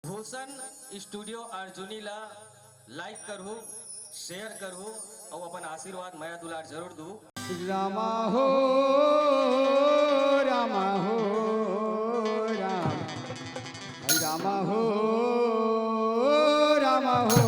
Bhushan studio Arjuni ला like करू share करू और अपन आशीर्वाद माया दुलार जरूर दू। रामा हो रामा हो राम रामा हो रामा हो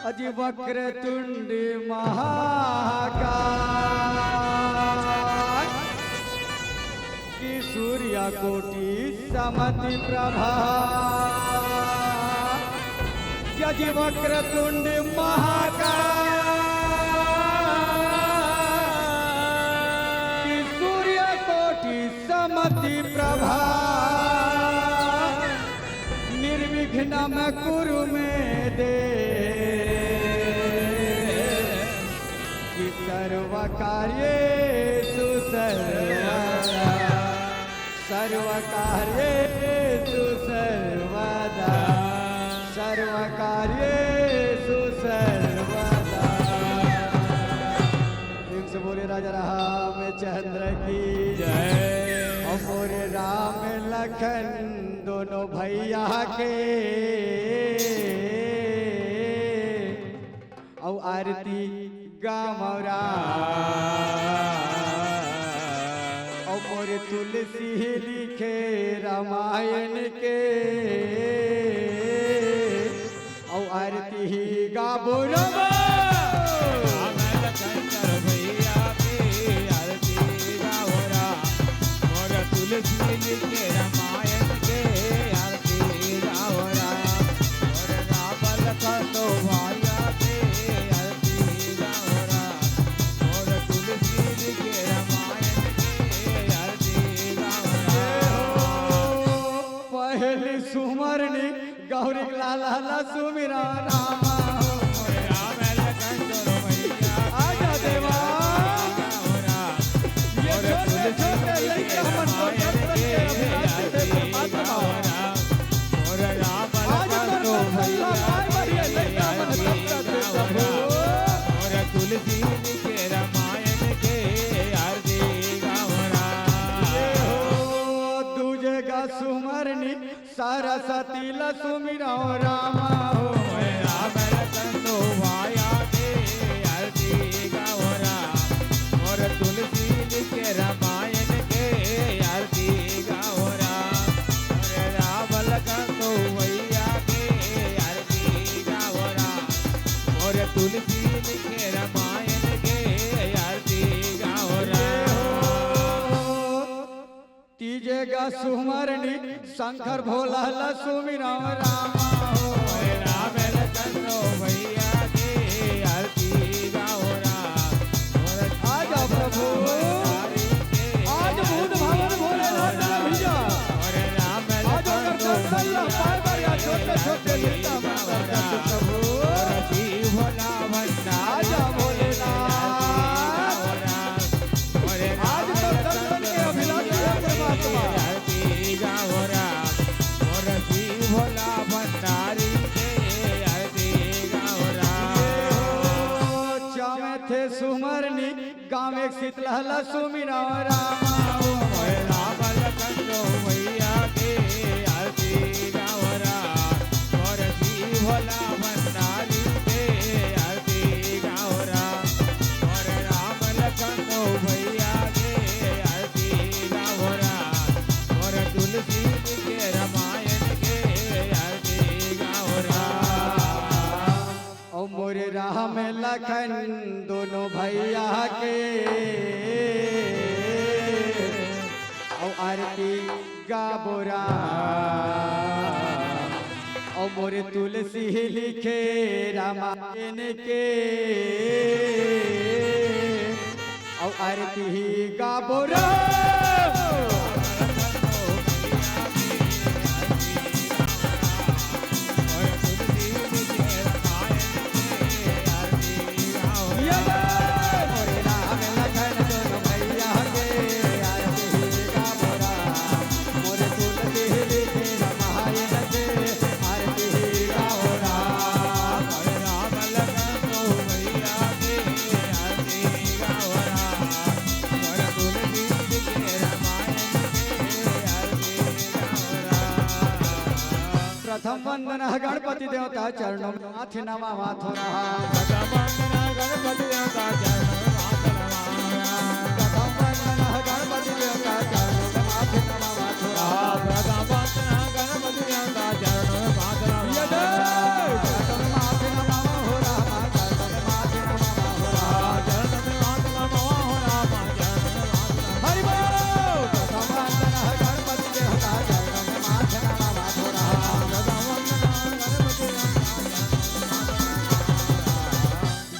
अजी वक्र तुंड महाकाय की सूर्य कोटि समति प्रभा। अजी वक्र तुंड महाकाय की सूर्य कोटि समति प्रभा। निर्विघ्नं कुरु मे देव सर्वकार्येषु सर्वकार्येषु सर्वदा सर्वकार्येषु सर्वदा। एक से बोले राजा रामचंद्र की जय। और बोले राम लखन दोनों भैया के और आरती गामरा और मोरे तुलसी लिखे रामायण के और आरती गाबो रमा भैया के आरती गावरा मोरे तुलसी लिखे रामायण के आरती गावरा मोरे राम लखन दो भैया के आरती गावरा मोरे तुलसी लिखे रामायण के आरती गावरा। पहली सुमरनी गौरी लाला सुमिरा रामा मोरे राम लखन दो भैया आजा देवा ये छोटे छोटे लड़के हमन को दर्शन के अभिलाषी दे परमात्मा। मोरे राम आज लखन दो भैया बढ़िया लड़का मन दर्शन दे प्रभु। मोरे तुलसी लिखे रामायण के आरती गावरा। दूजे का सुमरनी सरस्वती ला सुमिरा रामा हो मोरे राम लखन दो भैया के आरती गावरा मोरे तुलसी लिखे रामायण के आरती गावरा मोरे राम लखन दो भैया के आरती गावरा मोरे तुलसी लिखे रामायण के आरती गावरा। तीजे का सुमरनी शंकर भोला ला सुमिरा रामा हो मोरे राम लखन दो भैया के आरती गावरा मोरे आजा प्रभु आज भूत भावन भोलेनाथ ने भेजा मोरे राम आज लखन कर दो दर्शन ला भैया पाए बढ़िया छोटे छोटे लेता मन दर्शन प्रभु। भोला भंडारी आजा भोलेनाथ आज तो दर्शन के अभिलाषी है परमात्मा। आरती गावरा मोरे भोला भंडारी के आरती गावरा चामे थे सुमरनी गाँव एक शीतलहला सुमिरा रामा हो मोरे राम लखन दो भैया के आरती गावरा मोरे भोला भंडारी के आरती गावरा। लखन दोनों भैया के और आरती गाबोरा और मोरे तुलसी लिखे रामायण के और आरती गाबोरा प्रथम वंदना गणपति देवता चरणों में माथे नवा माथो रहा। प्रथम वंदना गणपति देवता चरणों में माथे नवा। प्रथम वंदना गणपति देवता चरणों में माथे नवा माथो रहा। प्रथम वंदना गणपति देवता चरणों में माथे नवा। चरणों में माथे नवा हो रहा। चरणों में माथे नवा हो रहा। चरणों में माथे नवा हो रहा। चरणों में माथे नवा। हरि बोल। प्रथम वंदना गणपति देवता चरणों में माथे नवा माथो रहा।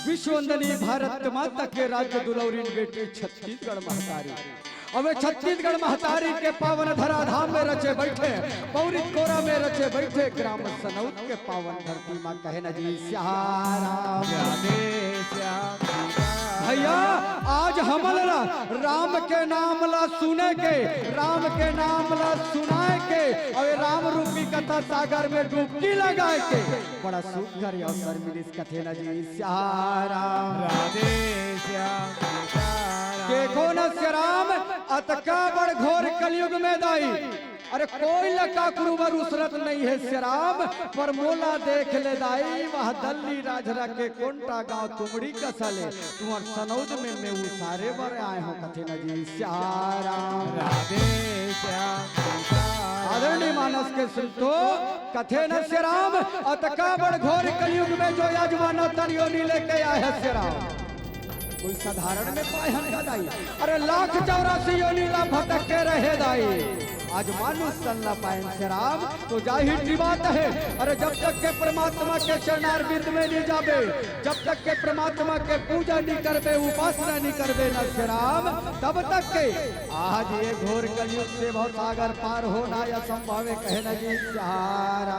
विश्ववंदनी भारत माता के राज्य दुलौरीन बेटी छत्तीसगढ़ महतारी। अब छत्तीसगढ़ महतारी के पावन धराधाम में रचे बैठे, पौरी कोरा में रचे बैठे, ग्राम सनौत के पावन धरती माँ कहे न जी श्याम भैया। आज हमल राम के नाम ला सुने के, राम के नाम ला सुनाए के और राम रूपी कथा सागर में डुबकी लगाए के बड़ा सुखकर अवसर मिलिस कथे न जी श्याम राधे श्याम देखो न श्याम अतका बड़ घोर कलयुग में दाई। अरे कोई लका कुरुबर उसरत नहीं है श्याम, पर मोला देख ले दाई वह दल्ली राजरा के कोंटा गांव तुमड़ी कसले तुम्हार सनौद में मैं उसारे बर आए हो कथे न जी श्याम राधे श्याम आदरणीय मानस के सुनतो कथे न श्याम अतका बड़ घोर कलयुग में जो यजमाना तनियो लेके आए है श्याम कोई साधारण में पाए हम दाई। अरे लाख 84 योनिला भटक के रहे दाई। आज मानुष चल न पाए श्याम तो जाहिर सी बात है। अरे जब तक के परमात्मा के चरणारविंद में नहीं जाबे, जब तक के परमात्मा के पूजा नहीं करबे, उपासना नहीं करबे न श्याम, तब तक के आज ये घोर कलयुग से बहुत सागर पार होना या संभव है कहे न जी श्याम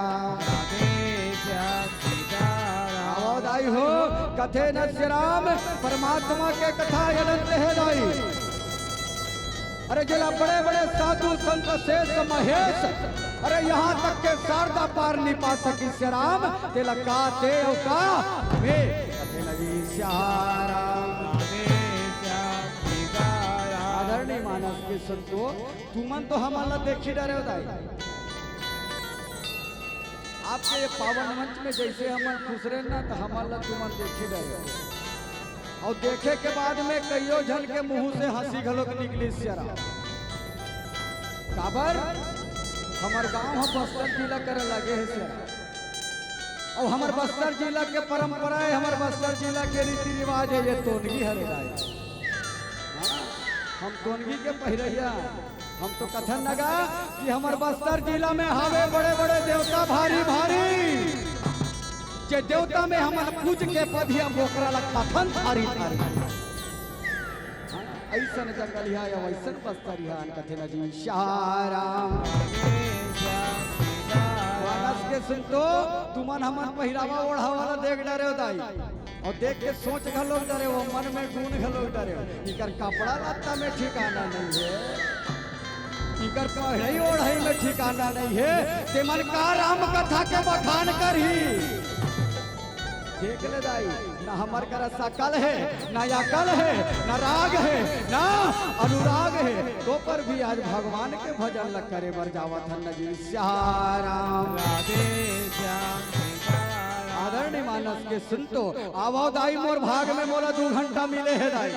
दाई हो कथे न श्याम परमात्मा के कथा अनंत है दाई। अरे जिला बड़े बड़े साधु संत शेष महेश, अरे यहाँ तक के शारदा पार नहीं पा सकी श्याम तेला का देव का वे कथे न जी श्याम आदरणीय मानस के संतो तुमन तो हमारा देखी डरे दाई। आपके ये पावन मंच में जैसे हम खुश रहे ना तो हमारा तुमन देखी रहे और देखे के बाद में कईयो जन के मुंह से हंसी घलोक निकली श्याम। काबर हमार गांव हम बस्तर जिला करे लगे है श्याम और हमार बस्तर जिला के परंपरा है, हमार बस्तर जिला के रीति रिवाज है ये तोनगी हरेदाई। हम तोनगी के पहिरैया हम तो कथन लगा कि हमार बस्तर जिला में हवे बड़े बड़े देवता भारी भारी जे देवता में हम पूज के पधिया बोकरा ला कथन थारी थारी ऐसन जंगल या वैसन बस्तर या कथे न जी श्याम वानस के सुन तो तुमन हमन पहिरावा ओढ़ा वाला देख डरे दाई और देख के सोच घलो डरे वो मन में गुण घलो डरे इकर कपड़ा लत्ता में ठिकाना नहीं है, इकर पढ़ाई ओढ़ाई में ठिकाना नहीं है। ते मन का राम कथा के बखान कर ही देख ले दाई ना हमार कर सकल है ना अकल है ना राग है ना अनुराग है तो पर भी आज भगवान के भजन लग करे बर जावत हन जी श्याम राधे श्याम आदरणीय मानस के सुनतो आवो दाई मोर भाग में मोला 2 घंटा मिले है दाई।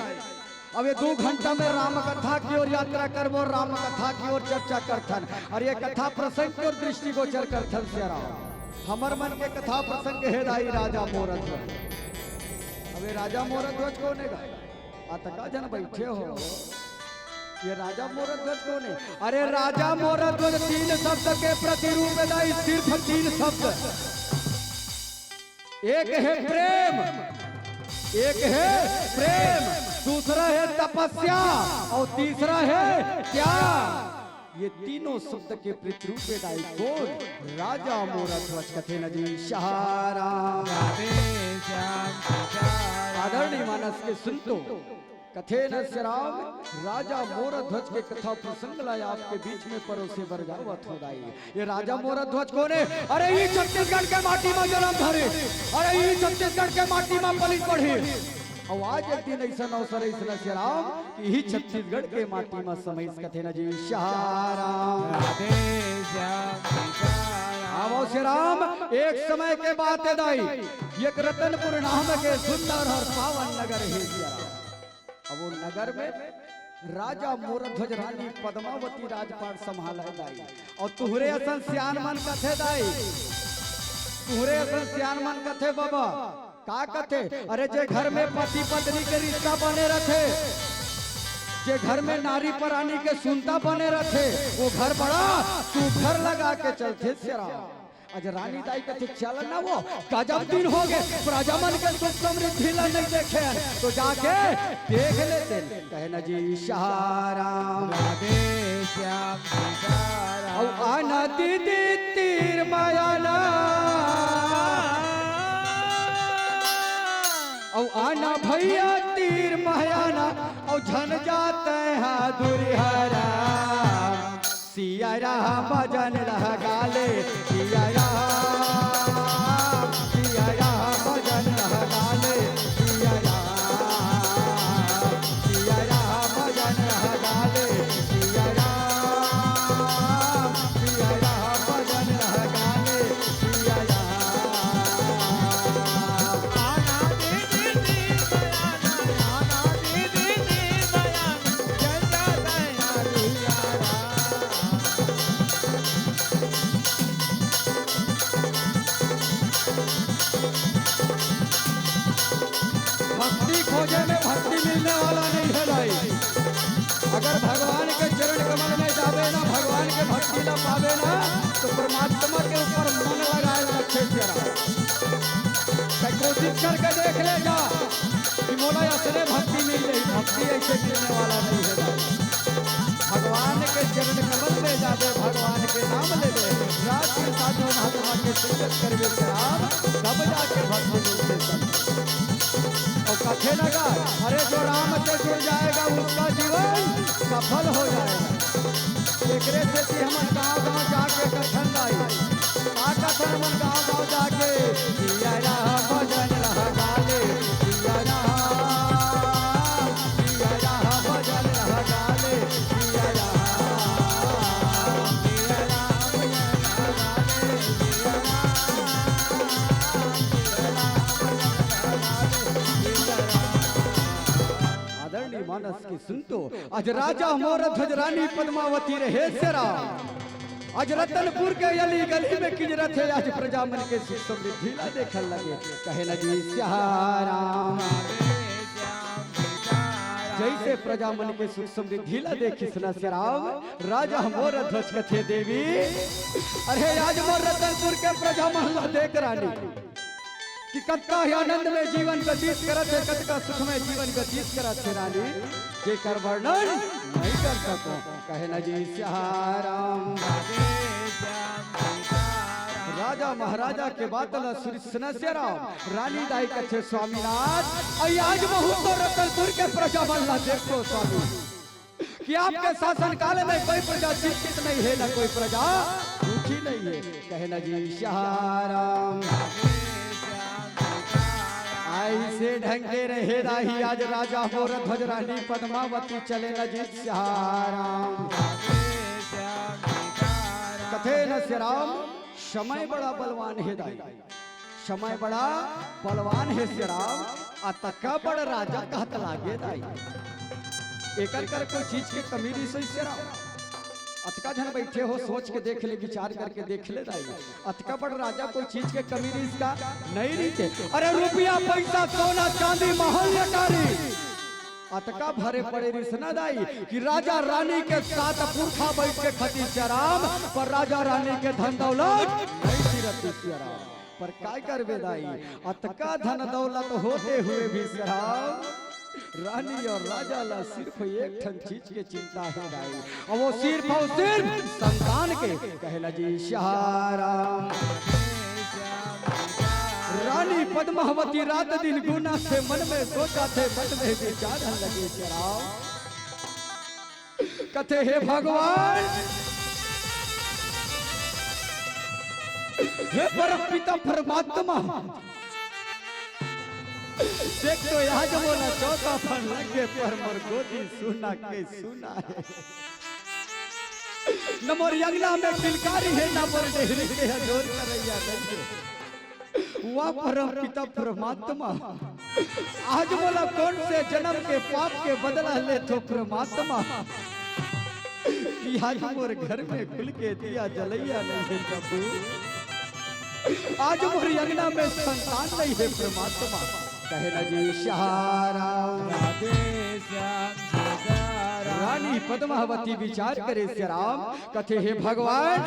अब ये 2 घंटा में राम कथा की ओर यात्रा करबो, राम कथा की ओर चर्चा करथन और ये कथा प्रसंग की ओर दृष्टिगोचर करथन श्याम। हमर मन के कथा प्रसंग है दाई राजा मोरत अबे राजा मोर ध्वज कौन है? अतका जन बैठे हो, ये राजा मोर ध्वज कौन है? अरे राजा मोर ध्वज 3 शब्द के प्रतिरूप दाई, सिर्फ 3 शब्द। एक है प्रेम, एक है प्रेम, दूसरा है तपस्या और तीसरा है त्याग। ये तीनों शब्द के प्रतिरूप दाई कौन? राजा मोर ध्वज कथे न जी सहाराम। आदरणीय मानस के सुनतो, कथे न राम राजा मोर ध्वज के कथा प्रसंग लाया आपके बीच में परोसे बरगावत हो दाई। ये राजा मोर ध्वज कौन है? अरे ये छत्तीसगढ़ के माटी में जन्म धरे, अरे ये छत्तीसगढ़ के माटी में पलित पढ़े। और आज एक दिन ऐसा अवसर ऐसा श्री राम कि ही छत्तीसगढ़ के माटी में समय कथे न जी सहाराम। आवो श्री राम एक समय के बात है दाई, एक रतनपुर नाम के सुंदर और पावन नगर है श्री राम। अब वो नगर में राजा मोरध्वज रानी पद्मावती राजपाट संभाला दाई। और तुहरे असन सियान मन कथे दाई, तुहरे असन सियान मन कथे बाबा का कथे? अरे जे घर में पति पत्नी के रिश्ता बने रखे, जे घर में नारी प्राणी के सुनता बने रखे, वो घर बड़ा तू घर लगा के चलते सेरा। आज रानी दाई कथे चल ना वो गजब दिन हो गए, प्रजामन के सुख समृद्धि ला नहीं देखे, तो जाके देख लेते। कहे न जी सहाराम और आना दीदी तीर मायाना, और आना भैया तीर महायाना, और झन जाते हैं दुरिहरा। सिया राम भजन रह गाले, सिया राम, सिया राम भजन रह गाले, सिया राम, सिया राम भजन रह गाले, सिया राम, सिया राम भजन रह गाले, सिया राम। भक्ति खोजे में भक्ति मिलने वाला नहीं है भाई। अगर भगवान के चरण कमल में जावे ना, भगवान के भक्ति ना पावे ना, तो परमात्मा के ऊपर मन लगाए रखे तेरा। कोशिश करके देख ले जा कि मोला असले भक्ति मिल गई। भक्ति ऐसे मिलने वाला नहीं है भाई। भगवान के चरण कमल में जावे, भगवान के नाम ले ले, रात के साधु महात्मा के संगत करवे राम, तब जाके भक्ति मिलते सब। और कथे लगा, अरे जो राम से जुड़ जाएगा उसका जीवन सफल हो जाएगा। एकरे से कि हम गाँव जाके कथन गाई, का कथन हम गाँव जाके, सिया राम भजन रह गाले, सिया राम, सिया राम भजन रह गाले, सिया राम, सिया राम भजन रह गाले, सिया राम। आदरणीय मानस की सुनतो, आज राजा मोर ध्वज रानी पद्मावती रहे सेरा। आज रतनपुर के अली गली में किजरत है, आज प्रजामन के सुख समृद्धि ला देखल लगे। कहे न जी सहाराम, जैसे प्रजामन के सुख समृद्धि ला देखी सुना राम राजा मोर ध्वज कथे देवी। अरे आज मोर रतनपुर के प्रजामन ला देख रानी कि कतका ही आनंद में जीवन व्यतीत करत है, कतका सुख में जीवन व्यतीत करत है रानी, जेकर वर्णन नहीं कर सको। कहे न जी सहाराम। राजा महाराजा के बातला सुनस्य राम रानी दाई कथे स्वामीनाथ। आज बहुत तो रतनपुर के प्रजा बल्ला देखो स्वामी कि आपके शासन काल में कोई प्रजा चिंतित नहीं है, न कोई प्रजा दुखी नहीं है। कहे न जी सहाराम। ऐसे ढंग के रहे राही आज राजा मोर ध्वज रानी पद्मावती चले न जी सहाराम। कथे न राम समय बड़ा बलवान है दाई, समय बड़ा बलवान है राम। अतका बड़ राजा कहत लागे दाई, एकर कर कोई चीज के कमी नहीं सही राम। अतका जन बैठे हो सोच के देख ले विचार करके देख ले दाई अतका बड़ राजा कोई चीज के कमी नहीं इसका नहीं रीते अरे रुपया पैसा सोना चांदी महल अटारी अतका भरे पड़े रिसना दाई कि राजा रानी के साथ पुरखा बैठ के खती चराम पर राजा रानी के धन दौलत नहीं सिरती चराम पर काय करबे दाई अतका धन दौलत होते हुए भी शराब रानी और राजा ला सिर्फ एक ठन चीज के चिंता है दाई और वो सिर्फ और सिर्फ संतान के कहला जी शाहराम रानी पद्मावती रात दिन गुना से मन में सोचा थे मन में विचार लगे शराब कथे हे भगवान हे परमपिता परमात्मा देख तो आज बोला चौथा फल लगे पर मोर गोदी सुना के सुना है न मोर यंगना में किलकारी है न मोर डेहरी के जोर करैया नहीं वा परमपिता परमात्मा आज बोला कौन से जन्म के पाप के बदला ले तो परमात्मा कि आज मोर घर में खुल के दिया जलैया नहीं है प्रभु आज मोर यंगना में संतान नहीं है परमात्मा कहना जी शाहराम रानी पद्मावती विचार करे श्याम कथे हे भगवान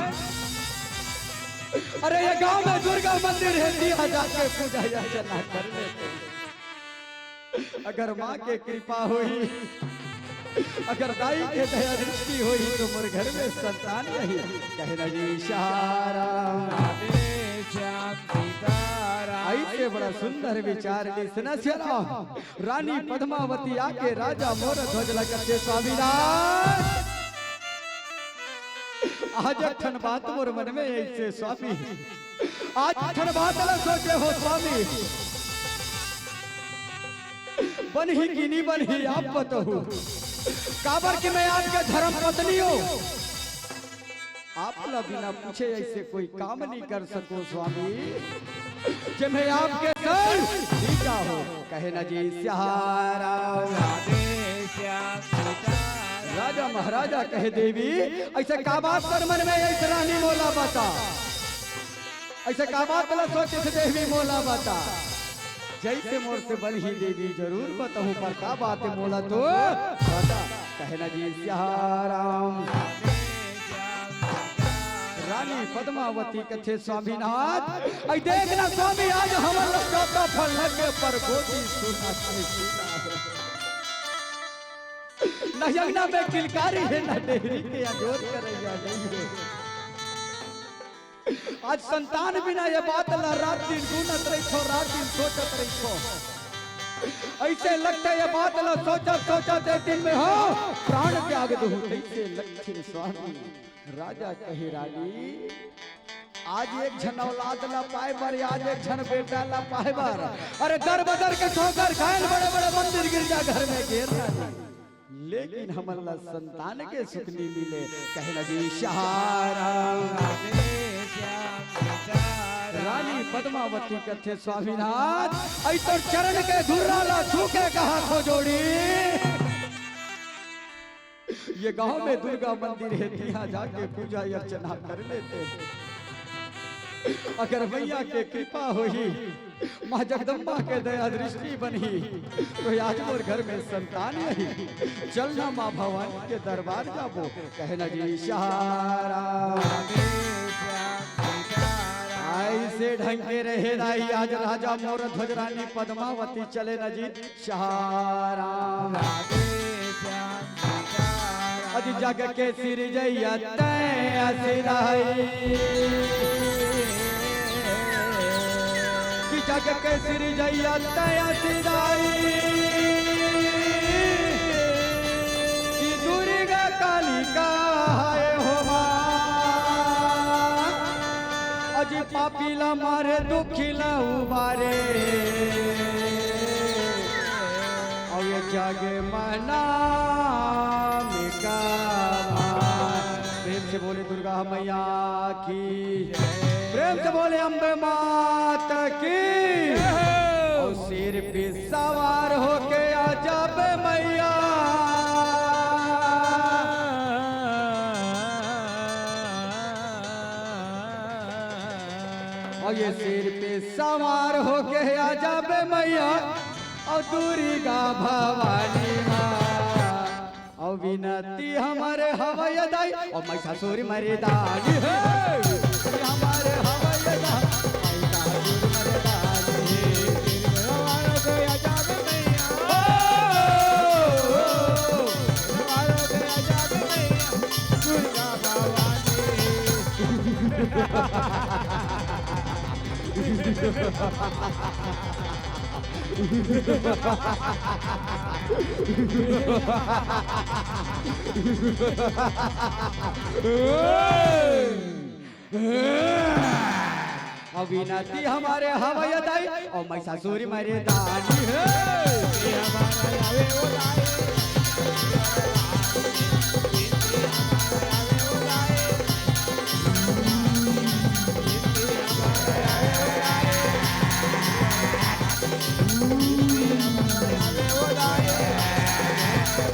अरे ये गांव में दुर्गा मंदिर है दिया जाके पूजा अर्चना कर लेते अगर माँ के कृपा हुई अगर दाई के दया दृष्टि हुई तो मोर घर में संतान नहीं कहना जी शाहराम ऐसे बड़ा सुंदर विचार सुना श्याम रानी पद्मावती आके राजा मोर ध्वज लगते स्वामीनाथ आज ठन बात मोर मन में ऐसे स्वामी आज ठन बात न सोचे हो स्वामी बन ही की नहीं बन ही आप बताओ काबर कि मैं आपके धर्म पत्नी हूँ आप बिना पूछे ऐसे कोई काम नहीं कर सको स्वामी कि मैं आपके सर सीता हो कहे ना जी श्याम राजा महाराजा कहे देवी ऐसे का बात कर मन में ऐसे रानी मोला बता ऐसे का बात न सोचे थे देवी मोला बता जैसे मोर से बन ही देवी जरूर बताऊं पर का बात मोला तो बता कहे ना जी श्याम रानी पद्मावती कथे स्वामीनाथ आई देखना स्वामी आज हमर चौथा फल लगे पर गोदी सुना से सुना न यंगना में किलकारी है न डेहरी के अजोर करैया नहीं है आज संतान बिना ये बात ला रात दिन गुनत रही छो रात दिन सोचत रही छो ऐसे लगता ये बात ला सोचत दिन में हो प्राण त्याग दो ऐसे लगते स्वामी राजा कहे रानी आज एक झन औलाद ला पाए बर आज एक झन बेटा ला पाए बर अरे दर बदर के ठोकर खायल बड़े बड़े मंदिर गिरजा घर में घेर लेकिन हमला संतान के सुख नहीं मिले कहना जी शाहराम रानी पद्मावती कथे स्वामीनाथ ऐ तो चरण के धुर्रा ला छूके कहा खो जोड़ी ये गांव में दुर्गा मंदिर है यहाँ जाके पूजा अर्चना कर लेते अगर मैया के कृपा हुई माँ जगदम्बा के दया दृष्टि बनी तो आज मोर घर में संतान नहीं चलना माँ भवानी के दरबार जाबो कहना जी शाहराम ऐसे ढंग के रहे दाई आज राजा मोर ध्वज रानी पद्मावती चले न जी शाहराम अज जग के सिर जैया कि जग के सिर जैया कि दुर्गा कालिका है हो अज पापीला मारे दुखिला उबारे और ये जग मना प्रेम से बोले दुर्गा मैया की प्रेम से बोले अम्बे माता की और सिर पे सवार होके आजा बे मैया सवार होके आ जाबे मैया और दूरी गा भवानी माँ और विनती हमारे हवाई दाई और महिषासुर मर्दानी है हमारे हवाई दाई महिषासुर मर्दानी सवारों के आजाद मैया सवारों के आजाद मैया दुर्गा अविनती हमारे हवाई दाई और महिषासुर मर्दानी है हमारा आवे ओ लाए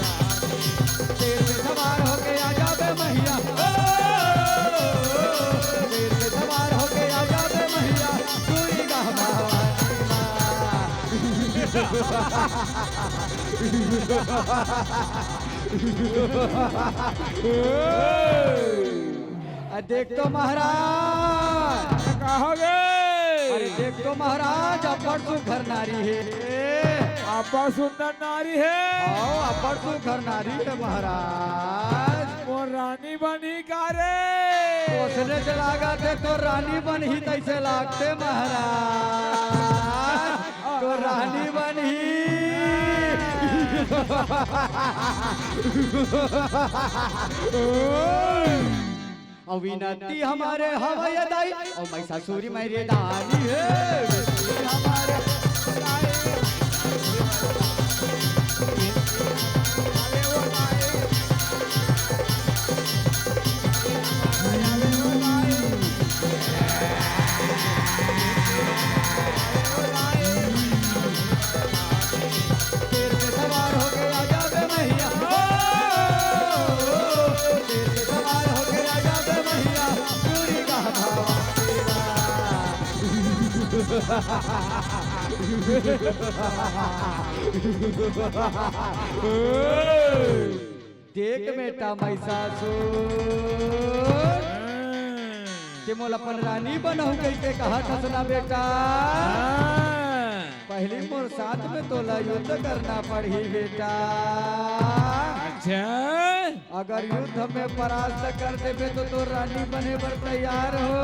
शेर पे सवार होके आ जाबे मैया शेर पे सवार होके आ जाबे मैया दूरी गा भवानी माँ देख तो महाराज कहोगे अरे देख तो महाराज अपर सुघर नारी है आपा सुंदर नारी है आओ अपर सुघर नारी है महाराज वो रानी बनी का रे उसने चलागा थे तो रानी बन ही तैसे लागते महाराज तो रानी बन ही अविनती हमारे हवाई दाई और महिषासुर मर्दानी है हमारे शेर पे सवार होके आ जाबे मैया शेर पे सवार होके आ जाबे मैया दूरी गा देख बेटा महिषासुर के मोल अपन रानी बनहु कैसे कहा था सुना बेटा पहली मोर साथ में तोला युद्ध करना पड़ी बेटा अच्छा अगर युद्ध में परास्त कर देबे तो रानी बने पर तैयार हो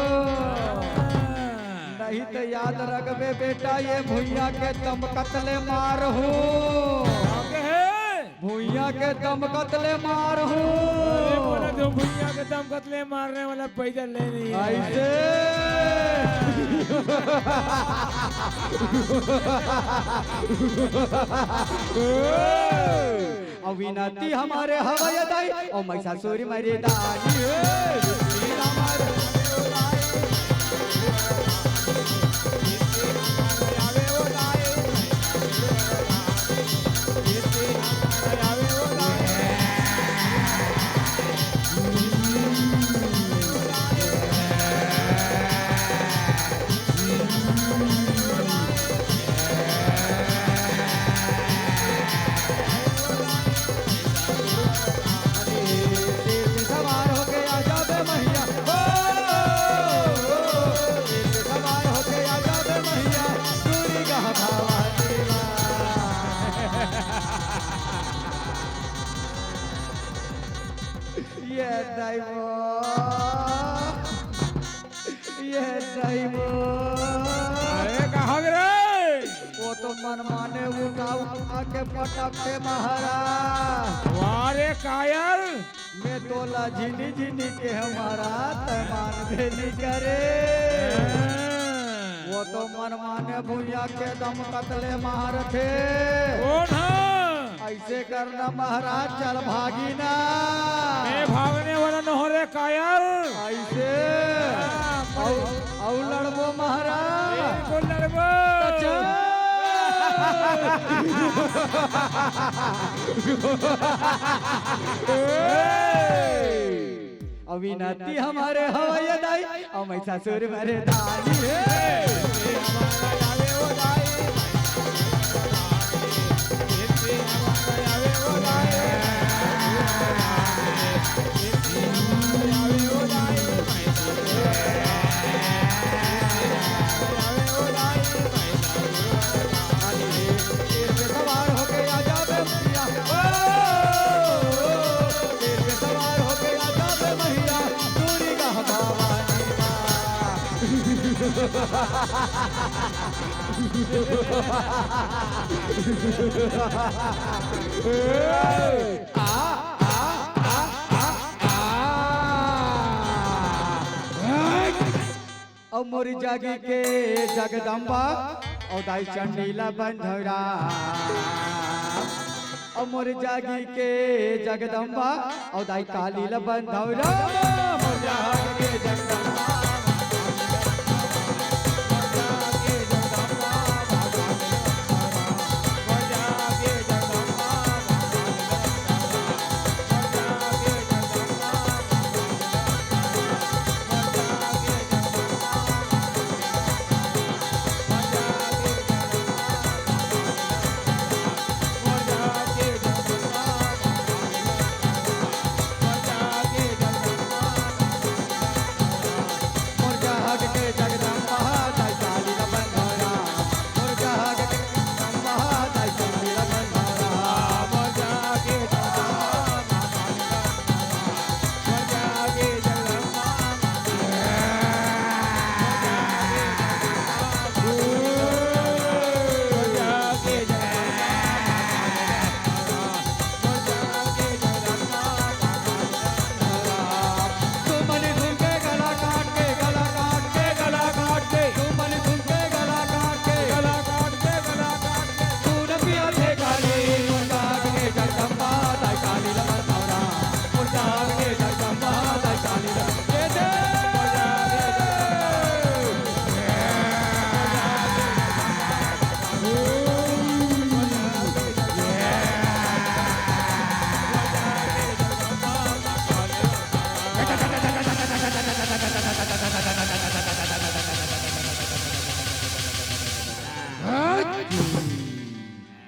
नहीं तो याद रखबे बेटा ये भुइया के दम कतले मार हो भुइया के दम कतले मार हो बोला जो भैया के दम कतले मारने वाला पैदल ले नहीं है ऐसे अविनती हमारे हवाई दाई और महिषासुर मर्दानी है हमारे अरे कहाँ रे वो तो मन माने उठा उठा के पटकते महाराज वारे कायर मैं तोला झिनी झिनी के हमारा तैमान भेली करे वो तो मन माने भुइया के दम कतले मार थे कौन है ऐसे करना महाराज चल भागी ना मैं भागने वाला न हो रे कायर ऐसे औ लड़बो महाराज को लड़बो अविनाती हमारे हवाई दाई और महिषासुर मरे दानी है सवार होके आजा बे मैया शेर पे सवार होके आजा बे मैया दूरी का भवानी और मोर जागी के जगदम्बा और दाई चंडीला बंधरा और मोर जागी के जगदम्बा और दाई कालीला बंधरा मोर जागी के जगदम्बा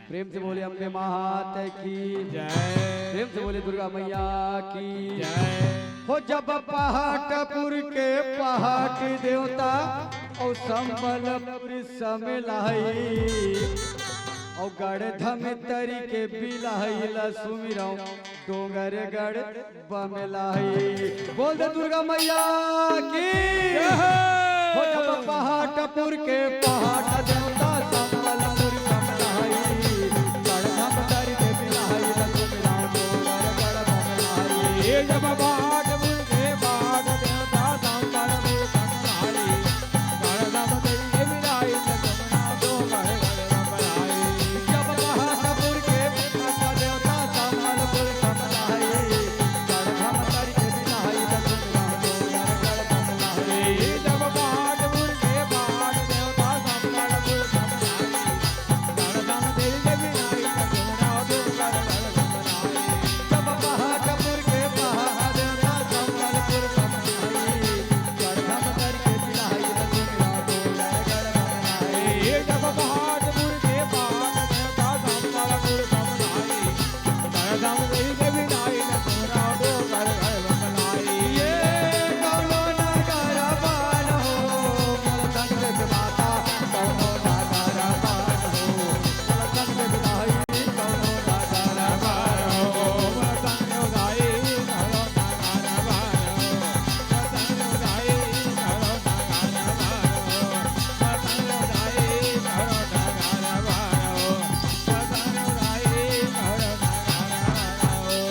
प्रेम से बोले अम्बे मात की जय प्रेम से बोले दुर्गा मैया की जय हो जब पहाटपुर के पहाट देवता और संबलपुर समिलाई और गढ़धम तरी के बिलाई लसुमिरौ डोंगर गढ़ बमलाई बोल दे दुर्गा मैया की हो जब पहाटपुर के पहाट देवता संबलपुर समिलाई गढ़धम तरी के बिलाई लसुमिरौ डोंगर गढ़ बमलाई ये जब बाट मुझे बाट देवता संबलपुर समिलाई गढ़धम तरी के बिलाई लसुमिरौ डोंगर गढ़ बमलाई जब पहाटपुर के पहाट देवता संबलपुर समिलाई गढ़धम तरी के बिलाई लसुमिरौ डोंगर गढ़ बमलाई ये जब बाट मुझे बाट देवता संबलपुर समिलाई गढ़धम तरी के बिलाई लसुमिरौ डोंगर गढ़ बमलाई जब पहाटपुर के पहाट देवता संबलपुर समिलाई गढ़धम तरी के बिलाई लसुमिरौ डोंगर गढ़ बमलाई ये जब बाट मुझे बाट देवता संबलपुर समिलाई गढ़धम तरी के बिलाई लसुमिरौ डोंगर गढ़ बमलाई ये कौनो नगर पान हो मलकन के माता कौनो नगर पान हो मलकन के बिलाई कौनो नगर पान हो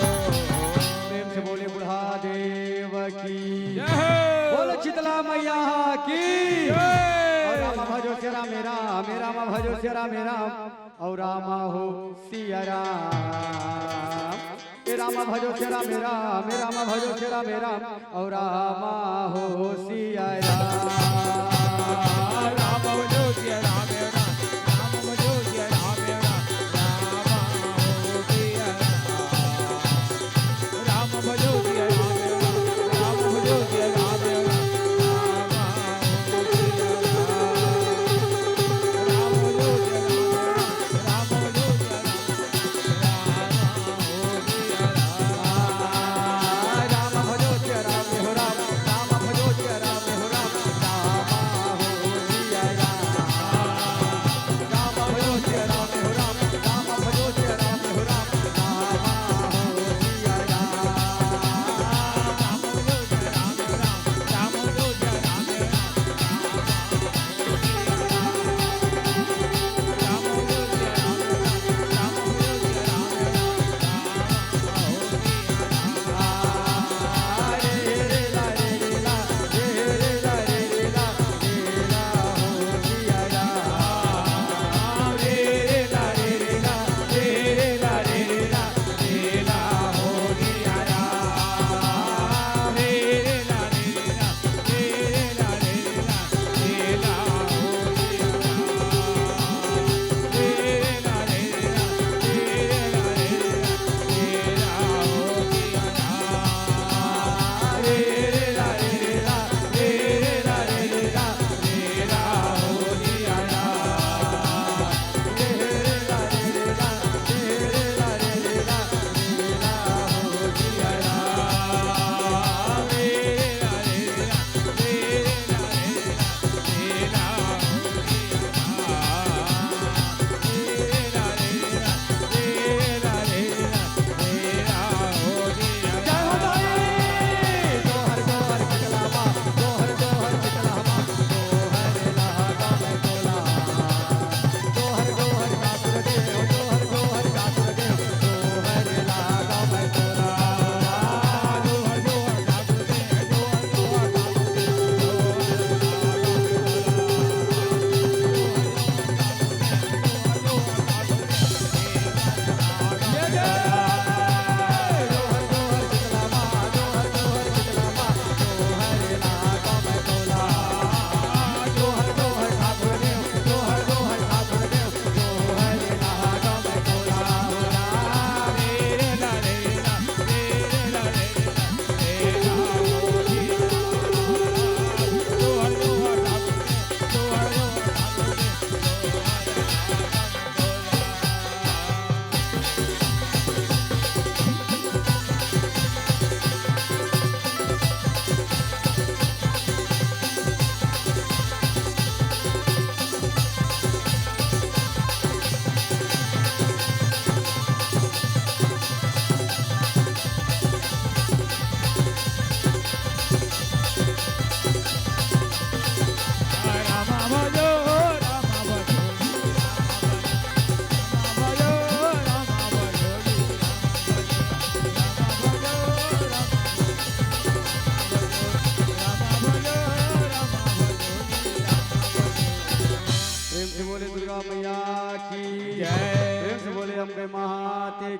प्रेम से बोले बुढ़ा देव की बोले शीतला मैया की और रामा भजो सिया मेरा मेरा मा भजो सिया मेरा और रामा हो सिया राम ए रामा भजो सिया मेरा मेरा मा भजो सिया मेरा और रामा हो सिया राम राम भजो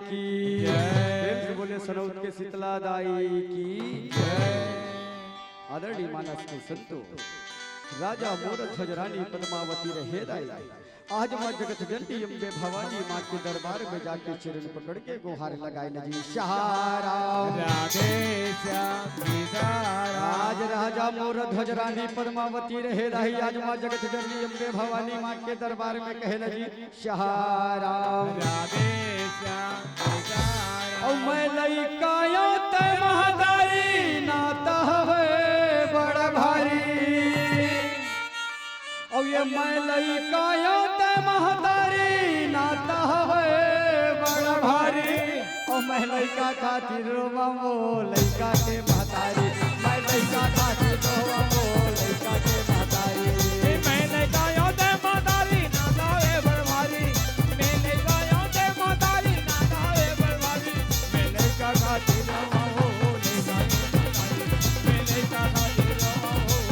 की जय। प्रेम से बोले सनौत के शीतला दाई की आदरणीय मानस के संतो राजा मोर ध्वज रानी पद्मावती रहे दाई आज माँ जगत जननी अम्बे भवानी माँ के दरबार में जाके चरण पकड़ के गुहार लगाए नजी सहारा राधे श्याम सीताराम। आज राजा मोर ध्वज रानी पद्मावती रहे दाई आज माँ जगत जननी अम्बे भवानी माँ के दरबार में कहे नजी सहारा राधे श्याम सीताराम। और मैं लइकायो ते महदाई नाता हवे बड़ा भारी और ये मैं लइकायो ते महदारी नाता हवे बड़ा भारी और मैं लइका खातिर रोवा वो लइका के महतारी मैं लइका खातिर रोवा वो लइका के महतारी मैंने गायों दे मातारी ना लावे बरवारी मैंने गायों दे मातारी ना लावे बरवारी मैंने का खाती रवा हो लेगा मैंने का खाती रवा हो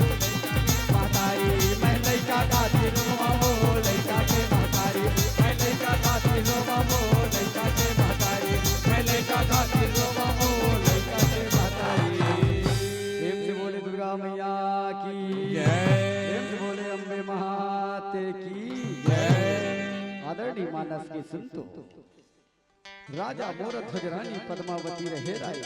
महतारी मैं लइका खातिर रोवा वो लइका के महतारी मैं लइका खातिर रोवा वो लइका के महतारी मैं लइका खातिर रोवा वो लइका के महतारी प्रेम से बोले दुर्गा मैया की प्रेम से बोले अम्बे महाते की आदरणीय मानस के संतो राजा मोर ध्वज रानी पद्मावती रहे राय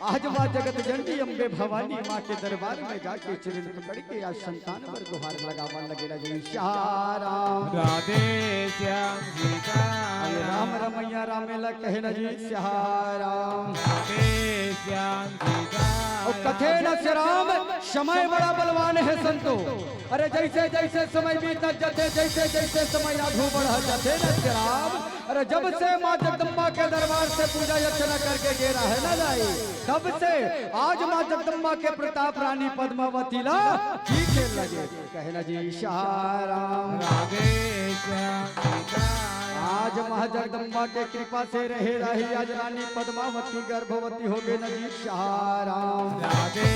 आज माँ जगत जननी अम्बे भवानी माँ के दरबार में जाके चरण पकड़ के आज संतान पर गुहार लगावा लगे रहे राम राधे श्याम अरे सीताराम। राम रमैया रामेला कहे न जी राम राधे श्याम सीताराम। और कथे न से राम समय बड़ा बलवान है संतो अरे जैसे जैसे समय बीता जाते जैसे जैसे समय आगू बढ़ा जाते न से राम अरे जब से माँ जगदम्बा के दरबार से पूजा अर्चना करके गेरा है ना जाई तब से आज माँ जगदम्बा के प्रताप रानी पद्मावती ला की खेल लगे कहे न जी राम राधे श्याम सीताराम। आज माँ जगदम्बा के कृपा से रहे रही आज रानी पद्मावती गर्भवती हो गए नजी राम राधे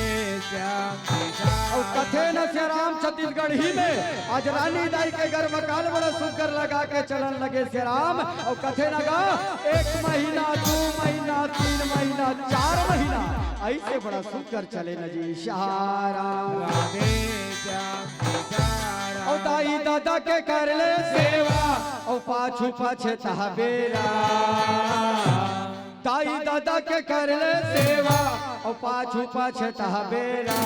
श्याम सीताराम। और कथे न से राम छत्तीसगढ़ ही में आज रानी दाई के गर्भ काल बड़ा सुकर लगा के चलन लगे से राम और कथे न गा 1 महीना 2 महीना 3 महीना 4 महीना ऐसे बड़ा सुकर चले नजी राम राधे श्याम सीताराम। और दाई दादा के कर ले सेवा और पाछू पाछे तहबेरा दाई दादा के कर ले सेवा और पाछू पाछे तहबेरा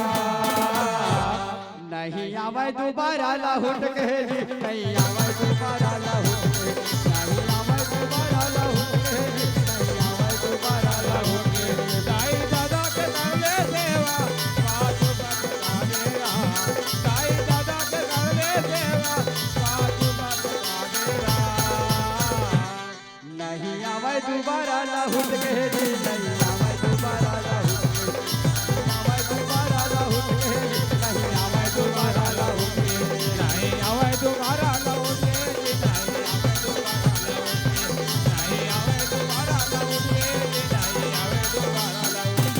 नहीं आवे दोबारा लाहुट के जी नहीं आवे दोबारा लाहुट के नहीं आवे दोबारा लाहुट के जी नहीं आवे दोबारा लाहुट के दाई दादा के करले सेवा पाछू बता देरा दाई दादा के करले सेवा पाछू बता देरा नहीं आवे दोबारा लाहुट के जी नहीं आवे दोबारा लाहुट के नहीं आवे दोबारा लाहुट के नहीं आवे दोबारा लाहुट के नहीं आवे दोबारा लौटे नहीं आवे दोबारा लौटे नहीं आवे दोबारा लौटे।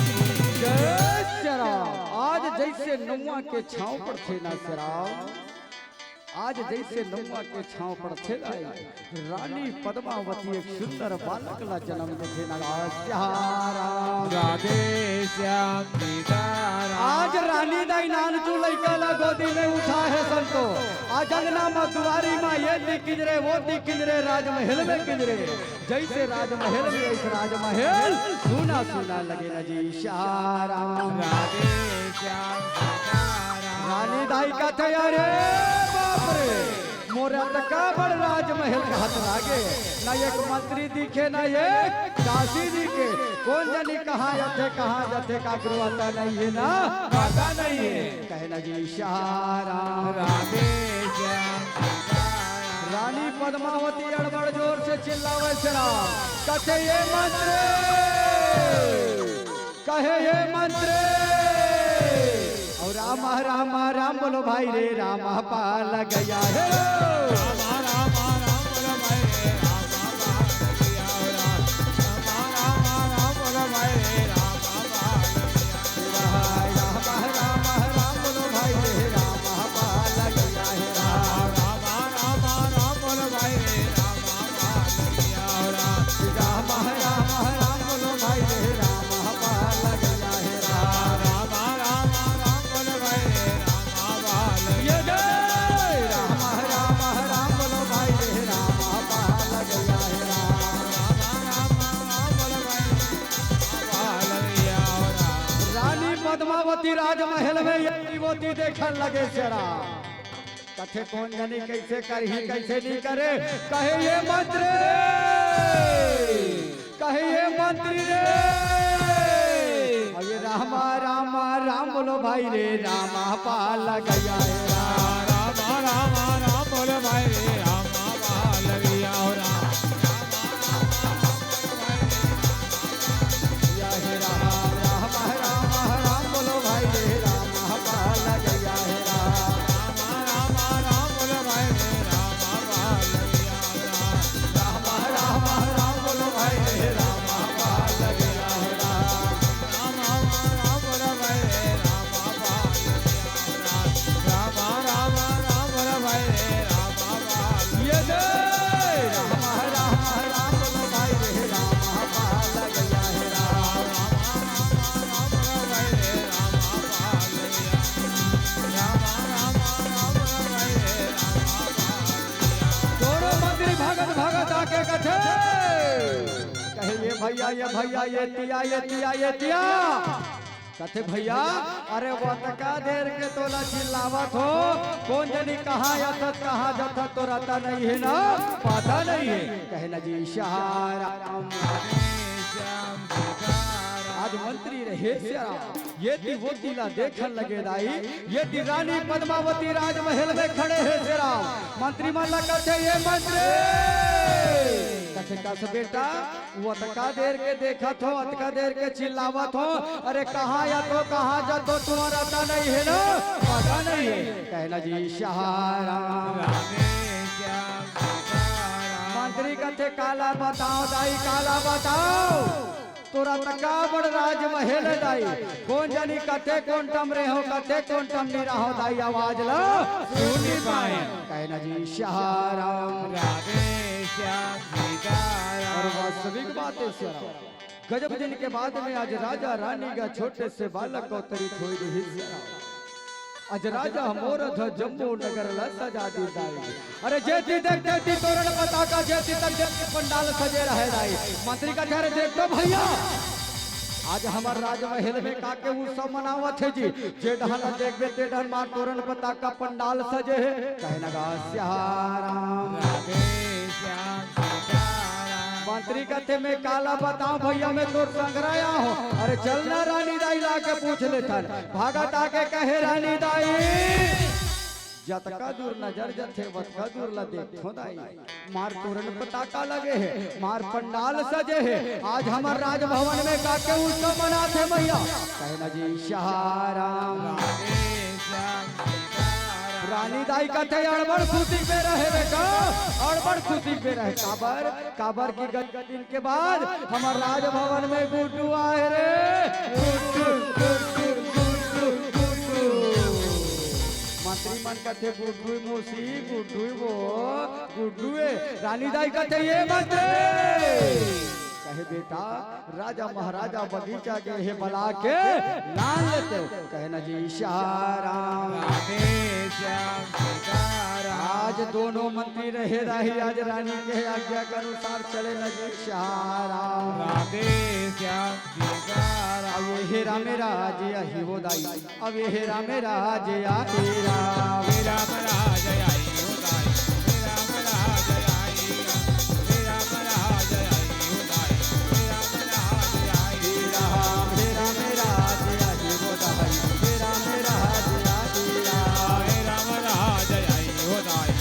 जय श्रीराम। आज जैसे नौवा के छांव पर थे ना श्रीराम आज जैसे नौवा के छांव पर थे ना रानी पद्मावती एक सुंदर बालक ला जन्म देखे ना राम राधे श्याम सीताराम। आज रानी दाई नान तू लइका ला गोदी में उठा है संतो आज अंगना में दुआरी माँ ये दी किजरे वो दी किजरे राजमहल में किजरे जैसे राजमहल में ऐसे राजमहल सुना सुना लगे ना जी राम राधे श्याम सीताराम। रानी दाई का तैयारे बाप रे मोरा तका बड़ राजमहल का हाथ लागे ना एक मंत्री दिखे ना एक दासी दिखे कौन जानी कहाँ जाते का गुरुआता नहीं है ना पता नहीं है कहना जी राम राधे श्याम सीताराम। रानी पद्मावती अड़बड़ जोर से चिल्लावे से राम कहे ये मंत्र कहे ये मंत्र और राम राम राम बोलो भाई रे राम पाल गया है राम राम राम बोलो भाई रे राम बाल गया राम राम बोलो भाई रे राम बाल गया राम राम राम बोलो भाई रे राम पाल गया है राम बोलो भाई रे राम बाल गया राम पद्मावती राजमहल में ये युवती देखन लगे शेरा कथे कौन जाने कैसे करही कैसे नहीं करे कहे ये मंत्री रे और ये रामा रामा राम बोलो भाई रे रामा पाल गया है राम राम राम बोलो भाई रे राम पाल गया हो राम या हे राम राम राम राम बोलो भाई रे रामा पाल गया है राम राम बोलो भाई रे राम पाल गया हो राम राम राम बोलो भाई रे रामा पाल गया है राम बोलो भाई रे राम पाल गया राम बोलो भाई रे राम पाल ये दे राम राम राम बोलो भाई रे रामा पाल गया है बोलो भाई रे राम पाल गया राम बोलो भाई रे राम पाल दोनों मंत्री भगत भगत आके कथे कहे ये भैया ये तिया कथे भैया अरे वो तका देर के तोला चिल्लावत हो कौन जनी कहाँ यथत कहाँ जथत तो रहता नहीं है ना पता नहीं है कहे ना जी शाहराम आज मंत्री रहे श्याम ये ती वो तिला देखन लगे दाई ये ती रानी पद्मावती राजमहल में खड़े हैं श्याम मंत्री मन लगा थे ये मंत्री कथे कस बेटा वो अतका देर के देखत हो अतका देर के चिल्लावत हो अरे कहाँ या तो कहाँ जा तो तुम्हारा रहता नहीं है ना पता नहीं है कहना जी शाहराम मंत्री कथे काला बताओ दाई काला बताओ तोरा तका बड़ राजमहल दाई कौन जानी कथे कौन टम रे हो कथे कौन टम नहीं रहो दाई आवाज ला सुन नहीं पाए कहना जी शाहराम और वास्तविक बात है श्याम गजब दिन के बाद में आज राजा रानी का छोटे से बालक को अवतरित हुई रही श्याम आज राजा मोरध जम्मू नगर ला सजा दी दाई अरे जेती देख देती तोरण पताका जेती तक जेती पंडाल सजे रहे दाई मंत्री का कह रहे देख तो भैया आज हमार राजमहल में काके उत्सव मनावत है जी जे ढहन देखबे ते ढहन मार तोरण पताका पंडाल सजे है कहना गा श्याम मंत्री कहते मैं काला बताऊं भैया मैं तोर संग्राया हूँ अरे चलना रानी दाई ला के पूछ लेता भागत आके कहे रानी दाई जतका दूर नजर जथे वतका दूर ला देखो दाई मार तोरण पताका लगे है मार पंडाल सजे है आज हमार राजभवन में काके उत्सव मनाते भैया कहना जी शाहराम रानी दाई कहते अड़बड़ खुशी पे रहे बेटा अड़बड़ खुशी पे रहे काबर की दिन के बाद हमार राजभवन में गुड्डू आए रे मंत्री मन कहते गुड्डू मोसी गुड्डू वो गुड्डू रानी दाई कहते ये मंत्री कहे बेटा राजा महाराजा बगीचा के हे बला के लान लेते हो कहना जी शाहराम आज दोनों मंत्री रहे रही आज रानी के आज्ञा के अनुसार चले लगे शाहराम अब ये हेरा मेरा जे ही वो दाई अब ये हेरा मेरा जे हेरा राम राज आई हो दाई राम राज आई राम राज आई हो दाई राम राज आई राम हेरा मेरा जे ही वो दाई हेरा मेरा जे राम राज आई हो दाई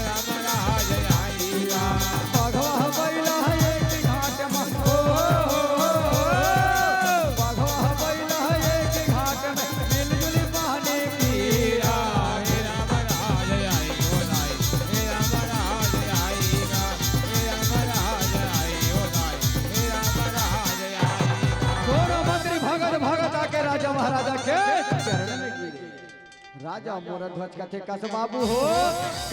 राम राज आई भगवा बैला एक घाट में भगवा बैला एक घाट में मिलजुल पानी की राम राज आई हो दाई राम राज आई राम राज आई हो दाई राम राज आई दोनों मंत्री भगत भगत आके राजा महाराजा के चरण में गिरे राजा मोरध्वज कथे कस बाबू हो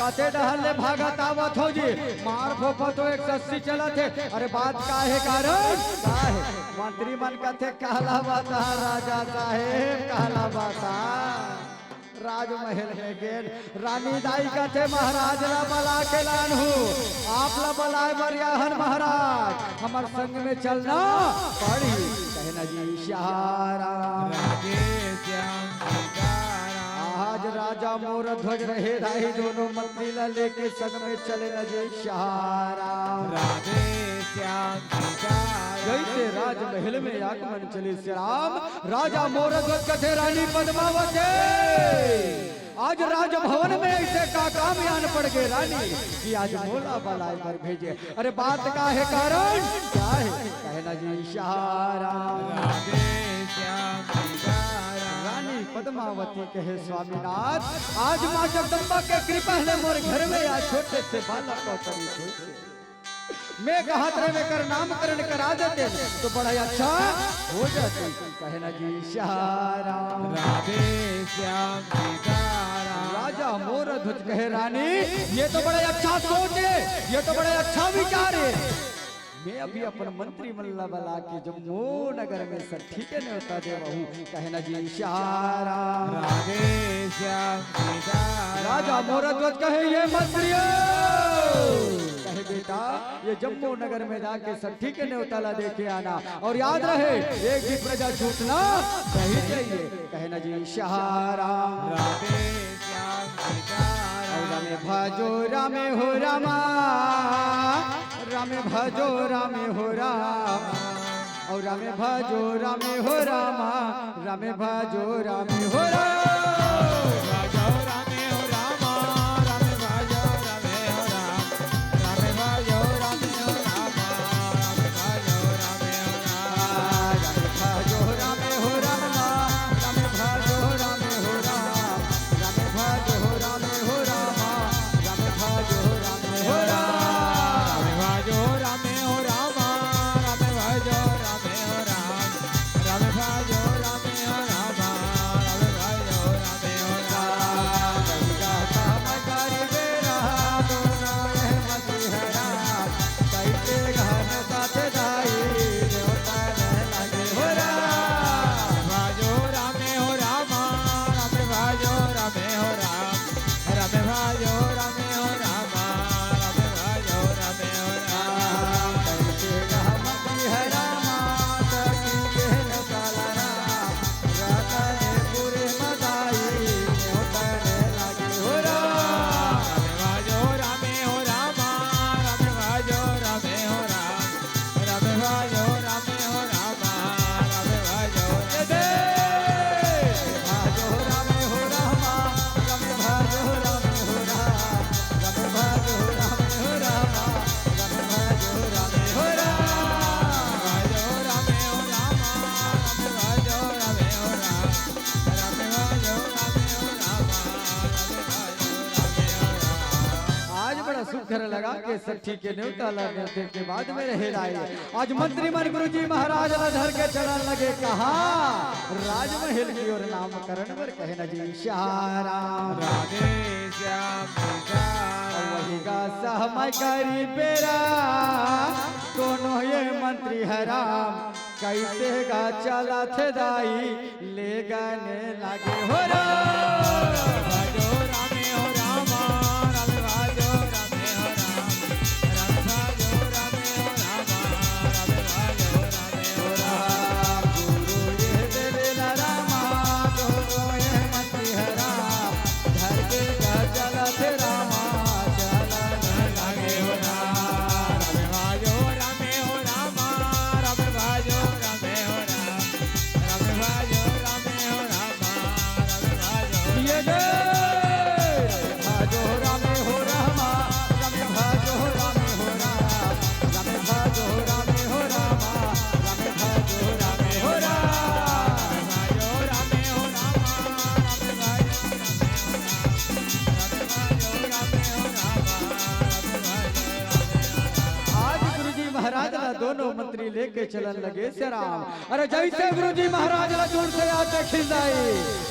कथे डहले भागत आवत हो जी मार फोफत हो 180 चलत है अरे बात काहे कारण काहे मंत्री मन कथे कहला बाता राजा साहेब कहला बाता राजमहल में गेल रानी दाई का थे महाराज ला बला के लानहू आप ला बलाए बरियाहन महाराज हमार संग में चलना पड़ी कहना जी इशारा राधे श्याम सीताराम आज राजा मोर ध्वज रहे धाई दोनों मंत्री ला लेके संग में चले न जी इशारा राधे श्याम सीताराम जैसे राजमहल में आगमन चले श्री राम राजा मोर ध्वज कथे रानी पद्मावती आज राजभवन में ऐसे का कामयान पड़ गए रानी कि आज मोला बलाए पर भेजे अरे बात का है कारण क्या है कहना जी इशारा राधे श्याम सीताराम रानी पद्मावती कहे स्वामीनाथ आज माँ जगदम्बा के कृपा है मोर घर में आज छोटे से बालक को तरी मैं हाथ में कर नामकरण करा देते तो बड़ा अच्छा हो जाते कहना जी इशारा राधे श्याम सीताराम राजा मोर ध्वज कहे रानी ये तो बड़े अच्छा सोच है ये तो बड़े अच्छा विचार है मैं अभी अपन मंत्री मल्ला बला के जम्मू नगर में सर ठीक है होता दे हूँ कहना जी इशारा राधे श्याम सीताराम राजा मोर ध्वज कहे ये मंत्री कहे बेटा ये जम्मू नगर में जाके सब ठीक है न्योताला देके आना और याद रहे एक भी प्रजा छूटना नहीं चाहिए कहना जी इशारा राधे श्याम सीताराम रामे भजो रामे हो रामा रामे भजो रामे हो राम और रामे भजो रामे हो रामा रामे भजो रामे हो राम राजा रामे हो रामा रामे भाजो रामे हो राम रामे भाजो रामे हो रामा रामे भाजो रामे हो राम रामे भजो रामे हो रामा रामे भजो रामे हो राम रामे भजो रामे हो रामा रामे भजो रामे हो राम रामे भाजो रामे हो रामा रामे भाजो रामे हो राम रामे भाजो रामे हो रामा रामे भाजो रामे हो राम भाजो रामे हो रामा रामे भाजो रामे हो राम रामे भाजो रामे हो रामा रामे भाजो रामे हो राम रामे भाजो रामे हो रामा रामे भाजो रामे हो राम रामे भाजो रामे हो रामा रामे भाजो रामे भाजो रामे हो रामा रामे भाजो रामे हो राम रामे भाजो रामे हो रामा रामे भाजो रामे हो राम आज बड़ा सुखर लगा के सठी के न्योता लगने के बाद में रहे राय आज मंत्री मन गुरु जी महाराज धर के चलन लगे कहा राजमहल की ओर नामकरण पर कहना जी इशारा राधे श्याम सीताराम वही का सहमय करी बेरा दोनों ये मंत्री है राम कैसे गा चला थे दाई ले गाने लगे हो राम भाजो रामे हो रामा रामे भाजो रामे हो राम रामे भाजो रामे हो रामा रामे भाजो रामे हो राम गुरु ये देवे न रामा दोनों ये मंत्री है राम घर के घर चला थे रामा चला न लागे हो राम रामे भाजो रामे हो रामा रामे भाजो रामे हो राम रामे भाजो रामे हो रामा रामे भाजो ये दे भाजो रामे हो रामा रामे भाजो रामे हो राम रामे भाजो रामे हो रामा रामे भाजो रामे हो राम भाजो रामे हो रामा रामे भाजो रामे हो राम रामे भाजो रामे हो रामा रामे भाजो रामे हो राम आज गुरुजी महाराज ना दोनों मंत्री लेके चलन लगे से राम अरे जैसे गुरुजी महाराज ना दूर से आते खिंचाई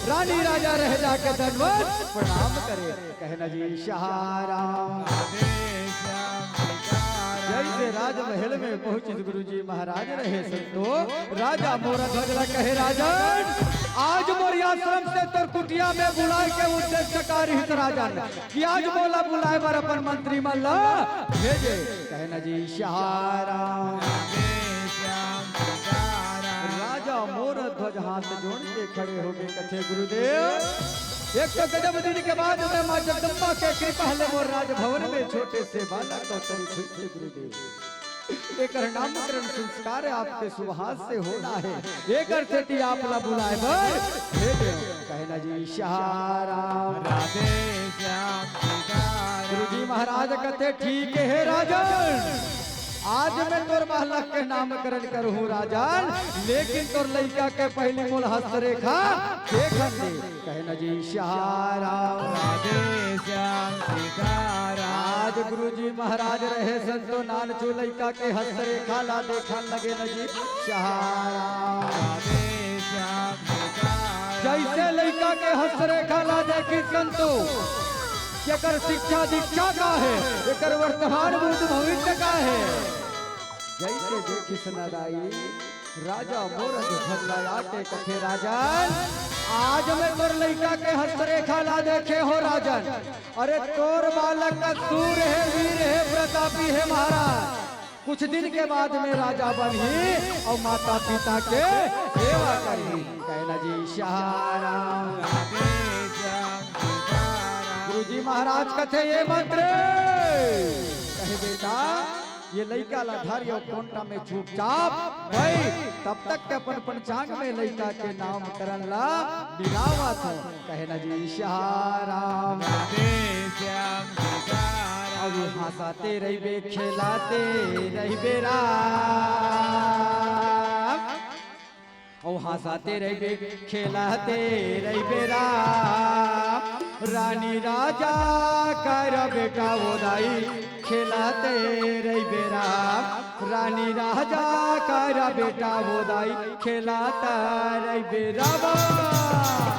रानी राजा रह जाके दंडवत प्रणाम करे कहना जी इशारा राधे श्याम सीताराम जैसे राजमहल में पहुंचित गुरुजी महाराज रहे संतो राजा मोरा ध्वजला कहे राजन आज मोर आश्रम से तोर कुटिया में बुलाए के उद्देश्य कार्यहित राजन कि आज मोला बुलाए बर अपन मंत्री मल्ला भेजे कहे न जी सहारा राजा मोर ध्वज हाथ जोड़ के खड़े हो गए कथे गुरुदेव एक तो गजब दिन के बाद मैं मां जगदम्बा के कृपा ले मोर राजभवन में छोटे से बालक को तरी छुट्टी गुरुदेव एक नामकरण संस्कार आपके सुभाष से होना है एक सेठी आप ला बुलाए बर भेजे कहना जी सहारा राधे श्याम सीताराम। गुरुजी महाराज कहते ठीक है राजन आज मैं तोर महलक के नामकरण करूँ राजन लेकिन तोर लड़का के पहली मूल हस्तरेखा देखन दे कहना जी सहारा राधे श्याम सीताराम। आज गुरुजी महाराज रहे संतो नान चू लड़का के हस्तरेखा ला देखन लगे न जी सहारा राधे श्याम सीताराम। जैसे लड़का के हस्तरेखा ला देखी संतो एकर शिक्षा दीक्षा का है एकर वर्तमान बुद्ध भविष्य का है जैसे देखी सुनाई राजा मोरद भगलाया के कथे राजन आज मैं तोर लड़का के हस्तरेखा ला देखे हो राजन अरे तोर बालक का सूर है वीर है प्रतापी है महाराज कुछ दिन के बाद में राजा बनी और माता पिता के सेवा करी कहना जी सहारा गुरुजी महाराज कथे ये मंत्र कहे बेटा ये लड़का लाधारी और कोंटा में चुपचाप भाई तब तक के अपन पंचांग में लड़का के नाम करन ला दिलावा था कहना जी सहारा अब हंसाते रहिबे खेलाते रहिबे राम और हंसाते रहिबे खेलाते रहिबे राम रानी राजा कर बेटा वो दाई खेलाते रहिबे राम रानी राजा कर बेटा वो दाई खेलाता रहिबे राम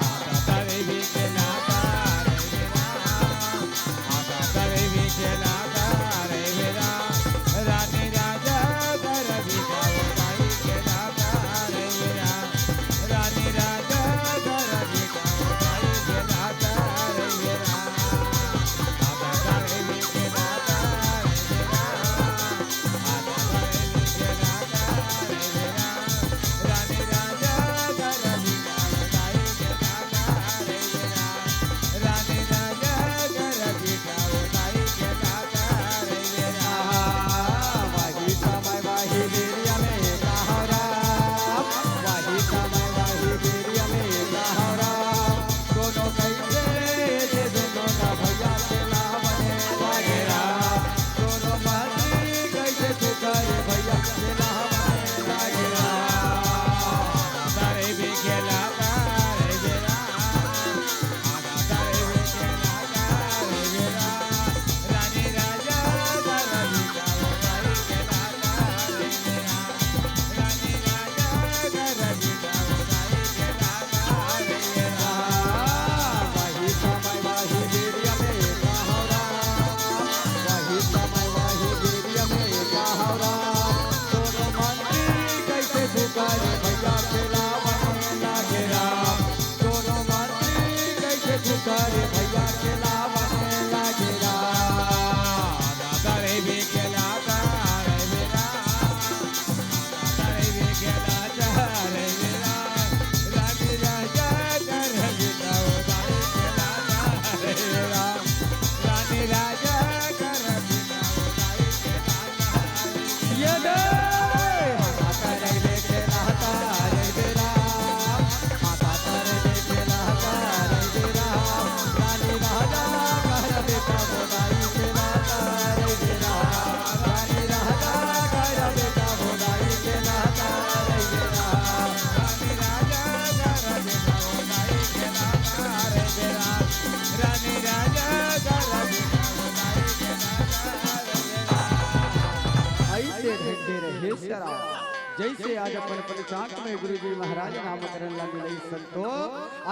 जैसे आज अपन पंचांग में गुरुजी महाराज नामकरण ला मिलाई संतो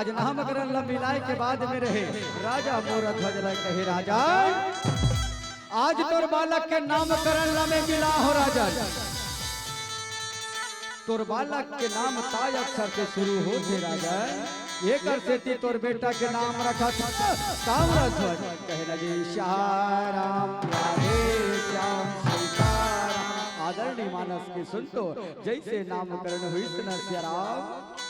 आज नामकरण ला मिलाए के बाद में रहे राजा मोर ध्वज कहे राजा आज तोर बालक के नामकरण ला में मिला हो राजन। तोर बालक के नाम ताज अक्षर से शुरू हो थे राजन। एक सेती तोर बेटा के नाम रखा था ताम्रध्वज। कहना जी श्याम राधे श्याम सीताराम। आदरणीय मानस की सुन तो जैसे नामकरण हुई न राम।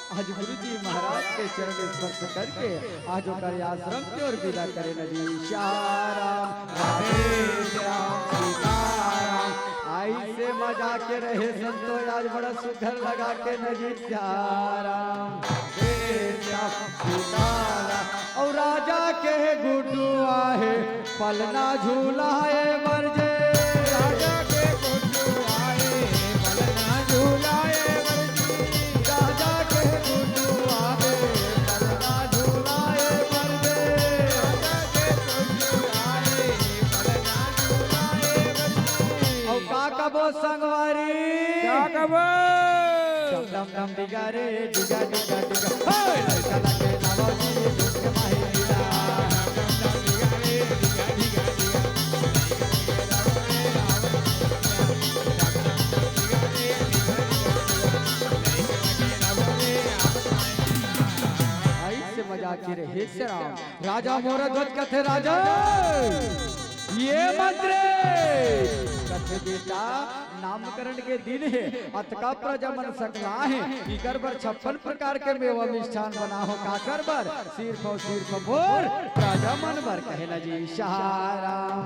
आज गुरु जी महाराज के चरण स्पर्श करके आज ओकर आश्रम की ओर विदा करे न जी श्याम राधे श्याम सीताराम। आई से मजा के रहे संतो आज बड़ा सुघर लगा के न जी श्याम सीताराम। और राजा के गुडुआ है पलना झूला है मरजे। राजा के गुडुआ है पलना झूला है मरजे। राजा के गुडुआ है पलना झूला है मरजे। राजा के गुडुआ है पलना झूला है मरजे। और का कबो संगवारी क्या कबो डम डम डम डिगा रे डिगा डिगा डिगा हे लड़का लगे नवाजी दुख माही लीला। डम डम डिगा रे डिगा डिगा डिगा आई से मजा के रहे श्याम। राजा मोर ध्वज कथे राजा ये मंत्र कथे बेटा नामकरण के दिन है अतका प्रजमन सकला है। इकर बर 56 प्रकार के मेवा मिष्ठान बना हो काकर बर सिर्फ मोर प्रजमन बर कहला जी शाहराम।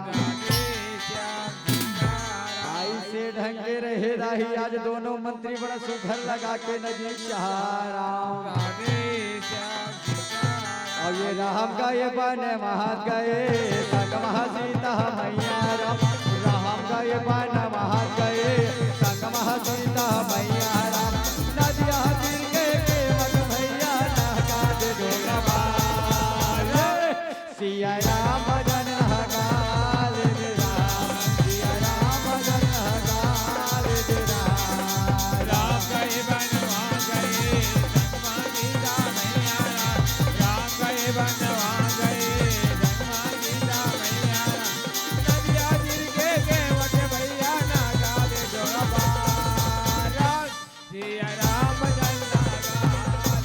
आई से ढंगे रहे राही आज दोनों मंत्री बड़ा सुघर लगा के नजी शाहराम। अब ये राम गए बने महत गए संग सीता मैया राम। राम गए बन महत गए संग सीता मैया राम। नदिया तीर के मग भैया नहका दे डोला सिया राम भजन हगाल दे राम। सिया राम भजन हगाल दे राम। राम गए बनवा गए संगमा सीता मैया राम। राम गए बनवा गए संगमा सीता मैया राम। नदिया गिर के वट भैया ना गाले जोड़ा बार। सिया राम भजन हगाल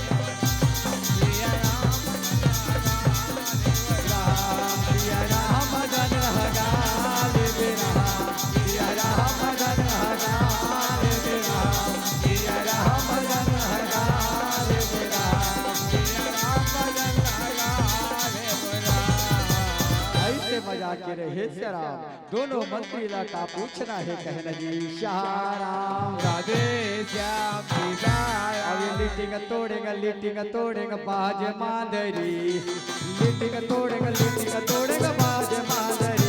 सिया राम सिया राम भजन हगाल दे राम। सिया राम भजन हगाल दे राम। सिया राम भजन हगाल दे राम। ऐसे मजा के रहे श्याम। दोनों मंत्री ला का पूछना है कहना जी शाहराम। राधे श्याम सीताराम। अब ये लिटिंग तोड़ेंगे बाज माधरी। लिटिंग तोड़ेंगे बाज माधरी।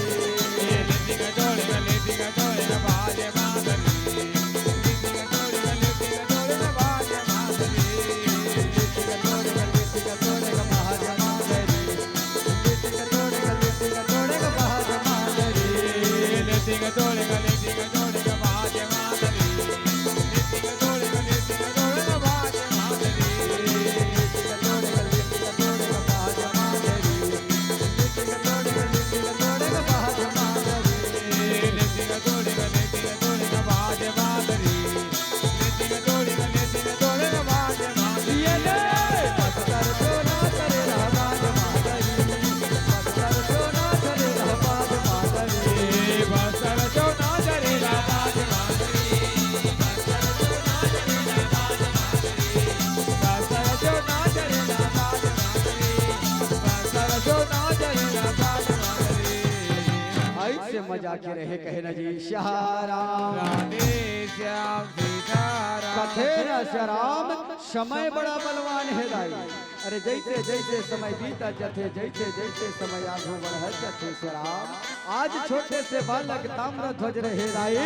ऐसे मजा के रहे कहना जी शाहराम। राधे श्याम सीताराम। कथे न श्याम समय बड़ा बलवान है दाई। अरे जैसे जैसे समय बीता जाते जैसे जैसे समय आगू बढ़ जाते श्याम। आज छोटे से बालक ताम्रध्वज रहे दाई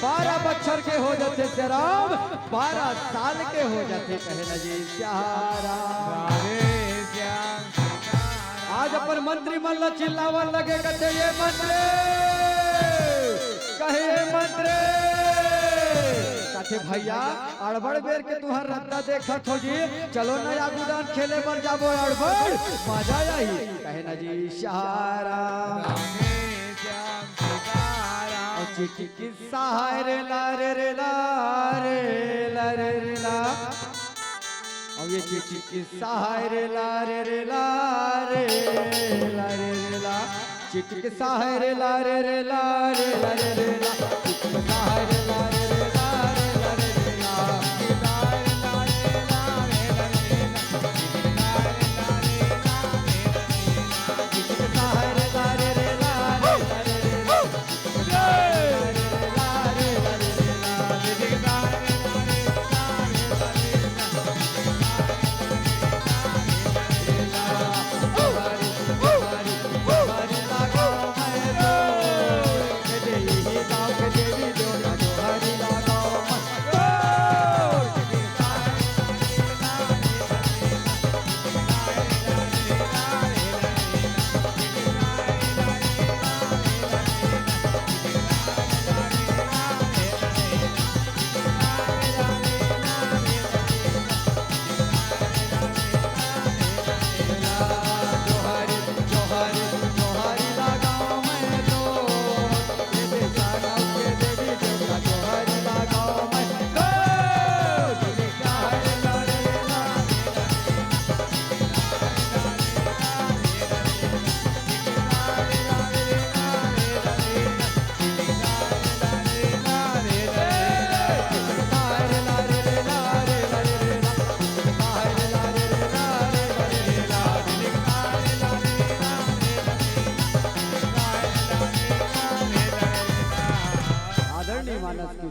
12 बच्चर के हो जाते श्याम। 12 साल के हो जाते कहना जी शाहराम। राधे श्याम आज अपन मंत्री मन चिल्लावन लगे कहते ये मंत्री कहे मंत्री कहते भैया अड़बड़ बेर के तुहर रत्ता देखत हो जी। चलो न आगुदान खेले बर जाबो अड़बड़ मजा आई कहना जी शाहराम। राधे श्याम चिटकी सारे लारे रे लारे लारे रे ला अब ये चिटकी सारे लारे रे लारे लारे रे ला चिटकी सारे लारे रे लारे लारे रे ला चिटकी सारे लारे रे लारे लारे रे ला चिटकी सारे लारे रे लारे लारे रे ला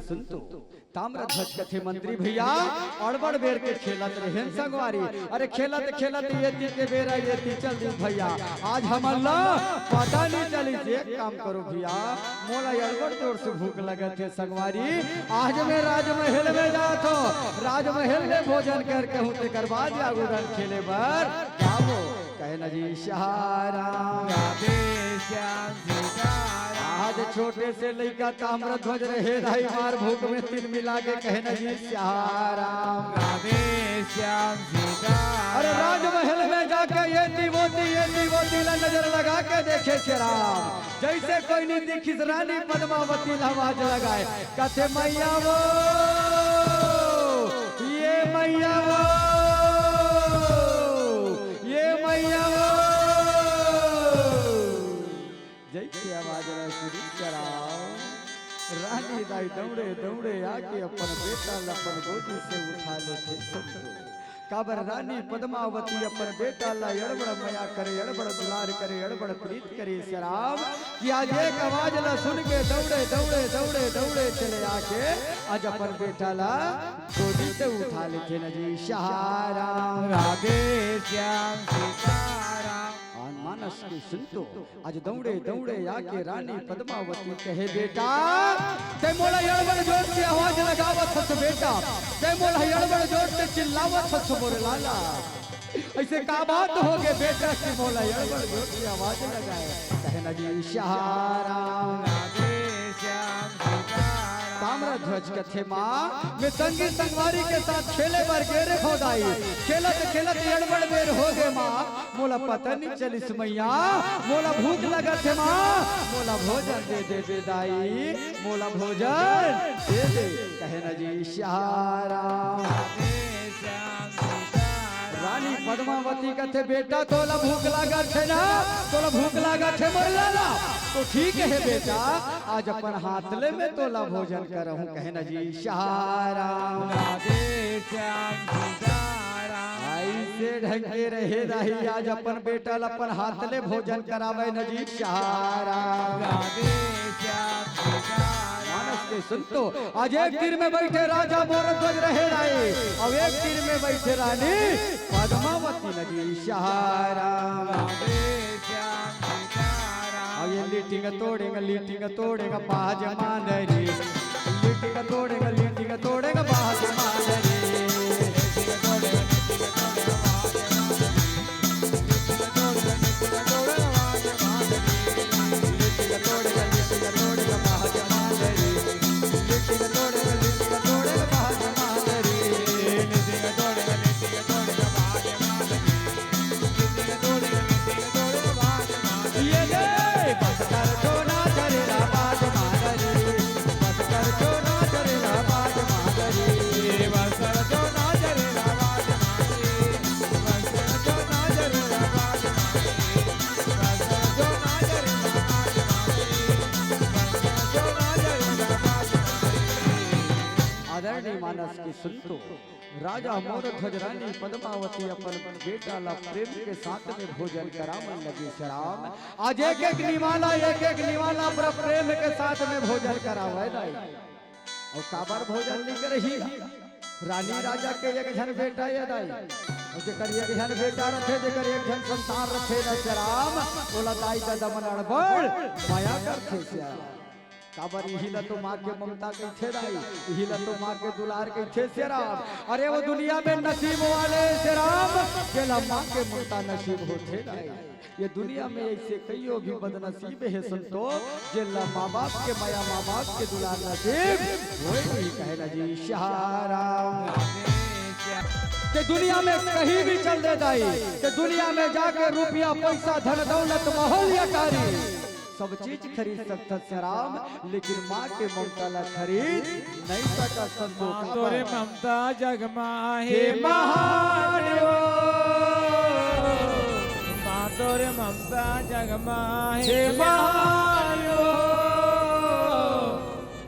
सुनतो ताम्रध्वज कथे मंत्री भैया अड़बड़ बेर के खेलत रहे संगवारी अरे खेलत खेलत ये ती के बेरा ये ती चल दी भैया आज हम अल्लाह पता नहीं चली एक काम करो भैया मोला अड़बड़ जोर से भूख लगत है संगवारी आज मैं राजमहल में जात हो राजमहल में भोजन करके हूँ तेकर बाद आगुदन खेले बर जाओ कहे न जी सहाराम राधे श्याम सीताराम आज छोटे से लड़का ताम्रध्वज रहे ढाई मार भूख में तिल मिला के कहे न जी सहाराम राधे श्याम सीताराम अरे राजमहल में जाके ये दीवोती ला नजर लगा के देखे श्री राम जैसे कोई नहीं दिखी रानी पद्मावती आवाज लगाए कथे मैया वो ये मैया वो ये मैया वो जैसे आवाज शुरू कराओ रानी दाई दौड़े दौड़े आके अपन बेटा अपन गोदी से उठा लेते सबको काबर रानी पद्मावती अपन बेटा ला अड़बड़ मया करे अड़बड़ दुलार करे अड़बड़ प्रीत करे शराब कि आज एक आवाज ला सुन के दौड़े दौड़े दौड़े दौड़े चले आके आज अपन बेटा ला गोदी से उठा लेते न जी सहाराम राधे श्याम सीताराम मानस की सुनतो आज दौड़े दौड़े आके रानी पद्मावती कहे बेटा ते मोला अड़बड़ जोर से आवाज लगावत हस बेटा ते मोला अड़बड़ जोर से चिल्लावत हस मोर लाला ऐसे का बात हो गए बेटा कि मोला अड़बड़ जोर से आवाज लगाए कहे न जी सहाराम राधे श्याम सीताराम ताम्रध्वज कथे माँ मैं संगी संगवारी के साथ खेले बर गेरे खोदाई खेलत खेलत अड़बड़ बेर हो गए माँ मोला पता नहीं चलिस मैया मोला भूख लगत है माँ मोला भोजन दे दे बेदाई मोला भोजन दे दे कहे न जी सहाराम रानी पद्मावती कथे बेटा तोला भूख लागत है ना तोला भूख लागत है मोर लाला तो ठीक है बेटा आज अपन हाथले में तोला भोजन करहूं कहे न जी सहाराम राधे श्याम सीताराम ऐसे ढंगे रहे रही आज अपन बेटा अपन हाथले भोजन करावे न जी सहाराम राधे श्याम सीताराम मानस के सुनतो आज एक तीर में बैठे राजा मोरध्वज रहे राय और एक तीर में बैठे रानी पद्मावती न जी सहाराम राधे श्याम सीताराम और ये लीटिंग तोड़ेगा बाज मांदरी लीटिंग तोड़ेगा बाज मांदरी ये दे बस कर दो ना करे बाज मांदरी सुनतो राजा मोर ध्वजरानी पद्मावती अपन बेटा ला प्रेम के साथ में भोजन करावन लगी शराब। आज एक एक निवाला पर प्रेम के साथ में भोजन करावे दाई। और काबर भोजन नहीं करही रानी राजा के एक जन बेटा ये दाई। और जेकर एक जन बेटा रखे जेकर एक जन संतान रखे न शराब बोला दाई दादा मन अड़बड़ माया करथे श्याम। काबर हिला तो माँ के ममता के थे दाई हिला तो माँ के दुलार के थे शराब। अरे वो दुनिया में नसीब वाले शराब केला माँ के ममता नसीब होते दाई। ये दुनिया में ऐसे कईयों भी बदनसीब है संतो जेला माँ बाप के माया माँ बाप के दुलार नसीब वही नहीं कहना जी शहराम के दुनिया में कहीं भी चल दे दाई के दुनिया में जाके रुपया पैसा धन दौलत महल यकारी सब चीज खरीद सकता शराब लेकिन माँ के ममता ला खरीद नहीं सका संतो। तोरे ममता जग माहे महान हो माँ तोरे ममता जग माहे महान हो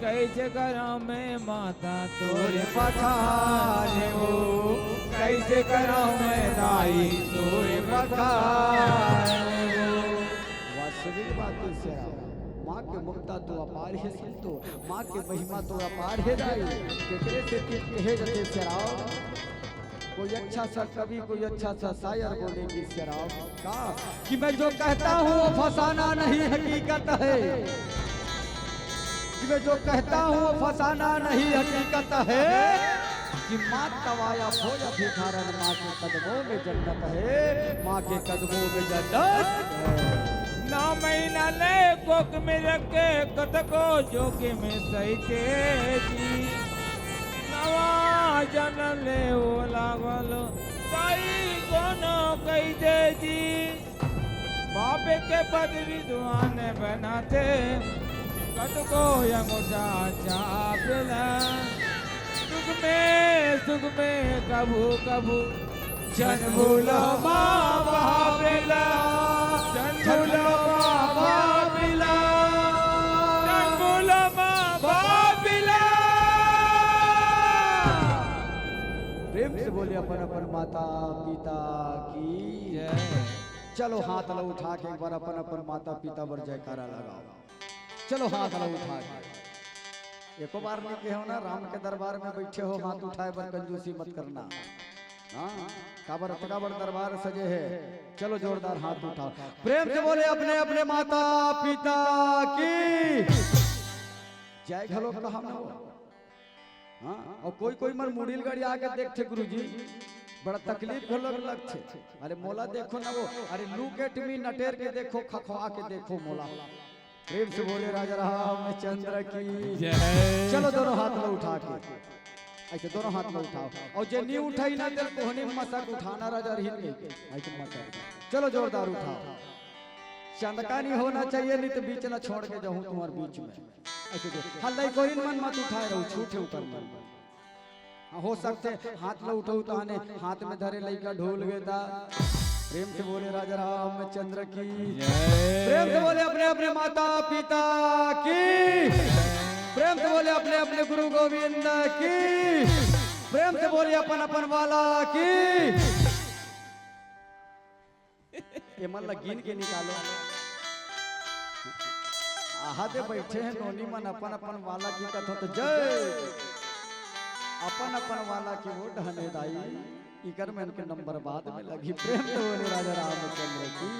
कैसे करो मैं माता तोरे पठान हो कैसे करो मैं दाई तोरे पठान हो। वास्तविक बात है शराब माँ के ममता तो अपार है संतो माँ के महिमा तो अपार है दाई। केकरे से कहे जाते शराब कोई अच्छा सा कवि कोई अच्छा सा शायर बोलेगी शराब का कि मैं जो कहता हूँ वो फसाना नहीं हकीकत है कि मैं जो कहता हूँ वो फसाना नहीं हकीकत है कि माँ तवाया भोज भिखारन माँ के कदमों में जन्नत है माँ के कदमों में जन्नत है। ना महीना ले कोक में रखे कत को जोके में सही के जी नवा जन ले वो लागल ताई कोनो कही दे जी बाबे के पद विद्वान बनाते कत को यंगोटा चापला सुख में कभू कभू जन भूलो माँ बाबेला जन भूलो माँ बाबेला जन भूलो माँ बाबेला। प्रेम से बोले अपन अपन माता पिता की जय। चलो हाथ लो उठा के एक बार अपन अपन माता पिता पर जयकारा लगाओ। चलो हाथ लो उठा के एको बार नहीं कहो ना राम के दरबार में बैठे हो हाथ उठाए पर कंजूसी मत करना। हाँ काबर काबर दरबार सजे है। चलो जोरदार हाथ उठाओ प्रेम से बोले अपने अपने माता पिता की जय घलो कहा ना वो। हाँ और कोई मन मुड़ील गाड़ी आके देखते गुरुजी बड़ा तकलीफ घलो लगते। अरे मोला देखो ना वो अरे लुक एट मी नटेर के देखो खखवा के देखो मोला। प्रेम से बोले राजा रामचंद्र की जय। चलो दोनों हाथ में उठा के ऐसे दोनों हाथ में उठाओ और जे नहीं उठाई ना तेरे कोहनी मसक उठाना राजा रही ऐसे मसक। चलो जोरदार उठाओ चंदका नहीं होना चाहिए नहीं तो बीच ना छोड़ के जाऊं तुम्हारे बीच में ऐसे हल्ला कोई मन मत उठाए रहो छूटे ऊपर मन हो सकते हाथ में उठाओ तो आने हाथ में धरे लइका ढोल गेता। प्रेम से बोले राजा रामचंद्र की प्रेम से बोले अपने अपने माता पिता की प्रेम से बोले अपने अपने गुरु गोविंद की प्रेम से बोले अपन अपन वाला की। ये मन गिन के निकालो आहादे बैठे हैं नोनी मन अपन अपन वाला की कथो तो जय अपन अपन वाला की वो ढहने दाई इकर में उनके नंबर बाद में लगी। प्रेम से बोले राजा रामचंद्र की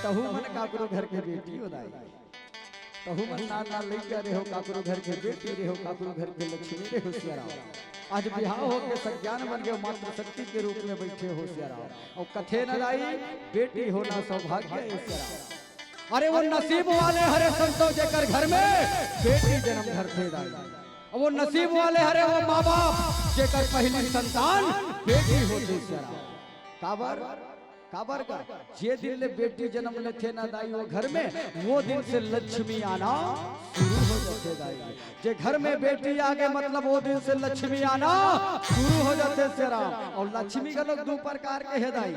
तहु मन काकरो घर के बेटी हो दाई तहु मन नाना लइका रे हो काकरो घर के बेटी रे हो काकरो घर के लक्ष्मी रे हो सियाराम। आज बिहाव हो के सज्ञान बन गए मात्र शक्ति के रूप में बैठे हो सियाराम। और कथे न दाई बेटी होना सौभाग्य है सियाराम। अरे वो नसीब वाले हरे संतों जेकर घर में बेटी जन्म धर थे दाई वो नसीब वाले हरे वो माँ बाप जेकर पहली संतान बेटी होती काबर काबर का जे दिन ले बेटी जन्म लेते ना दाई वो घर में वो दिन से लक्ष्मी आना शुरू हो जाते दाई। जे घर में बेटी आ गए मतलब वो दिन से लक्ष्मी आना शुरू हो जाते से राम। और लक्ष्मी का लोग दो प्रकार के है दाई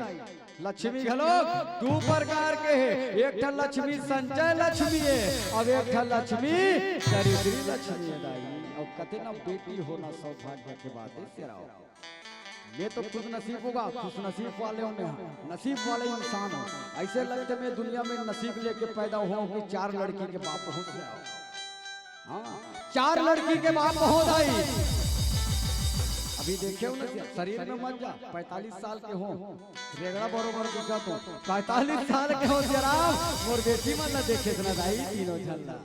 लक्ष्मी का लोग दो प्रकार के है। एक ठा लक्ष्मी संचय लक्ष्मी है और एक ठा लक्ष्मी दरिद्री लक्ष्मी है दाई। और कहते ना बेटी होना सौभाग्य की बात है तेरा। मैं तो खुद नसीब होगा, खुश नसीब वाले होंगे, नसीब वाले इंसान हो। ऐसे लगते मैं दुनिया में नसीब लेके पैदा हुआ कि 4 लड़की के बाप हो गया। हाँ 4 लड़की के बाप हो जाई। अभी देखे हो ना शरीर में मत जा, 45 साल के हो रेगड़ा बरोबर दिखा तो 45 साल के हो जरा मोर बेटी मन न देखे ना दाई तीनों झल्ला,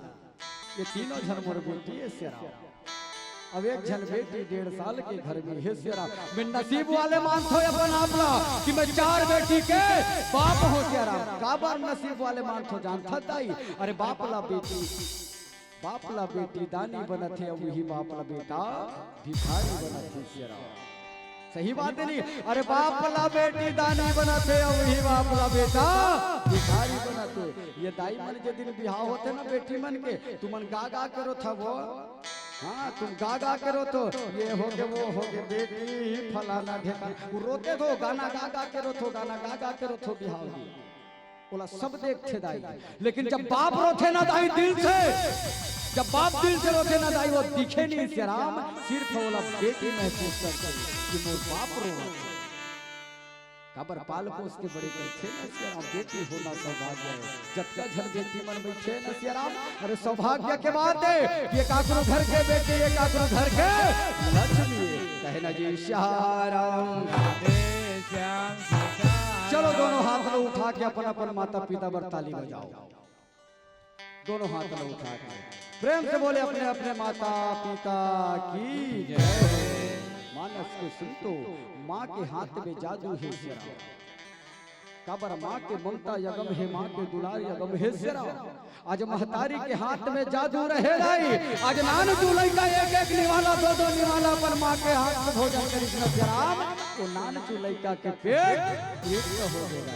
ये तीनों झल मोर बेटी है सेरा। अब एक झल बेटी 1.5 साल के घर में है सेरा। मैं नसीब वाले मानतो अपन आपला कि मैं 4 बेटी के बाप हो सेरा। का बार नसीब वाले मानतो जानता दाई। अरे बापला बेटी बापला बेटी दानी बनत है, वही बापला बेटा भिखारी बनत है सेरा। सही बात है नहीं। अरे बापला बेटी दानी बनत है, वही बापला बेटा भिखारी बनत है। ये दाई मन के दिन बिहाव होते ना बेटी मन के, तुमन गा गा करो था वो। हाँ तुम गा गा करो तो ये हो गए वो हो गए बेटी फलाना ढेका, वो रोते तो गाना गा गा करो तो गाना गा गा करो तो बिहाव बोला सब देखते दाई। लेकिन जब बाप रोते ना दाई दिल से, जब बाप दिल से रोते ना दाई वो दिखे नहीं से राम, सिर्फ बोला बेटी महसूस करते कि मोर बाप रो काबर पाल पोस के बड़े करते ना से राम। बेटी होना सौभाग्य है, जब झल बेटी मन बैठे ना से राम। अरे सौभाग्य के बात है ये काकरो घर के बेटे, ये काकरो घर के लक्ष्मी कहे ना जी श्याम श्याम। चलो दोनों हाथ में उठा के अपन अपन माता पिता पर ताली बजाओ। दोनों हाथ में उठा के प्रेम से बोले अपने अपने माता पिता की जय। मानस के सुनतो माँ के हाथ में जादू है सेरा। काबर माँ के ममता यगम है, माँ के दुलार यगम है सेरा। आज महतारी के हाथ में जादू रहे नहीं। आज नान चूल्हे का एक निवाला 2 निवाला पर माँ के हाथ से भोजन करी राम। वो नान चूल्हे का के पेट हो गया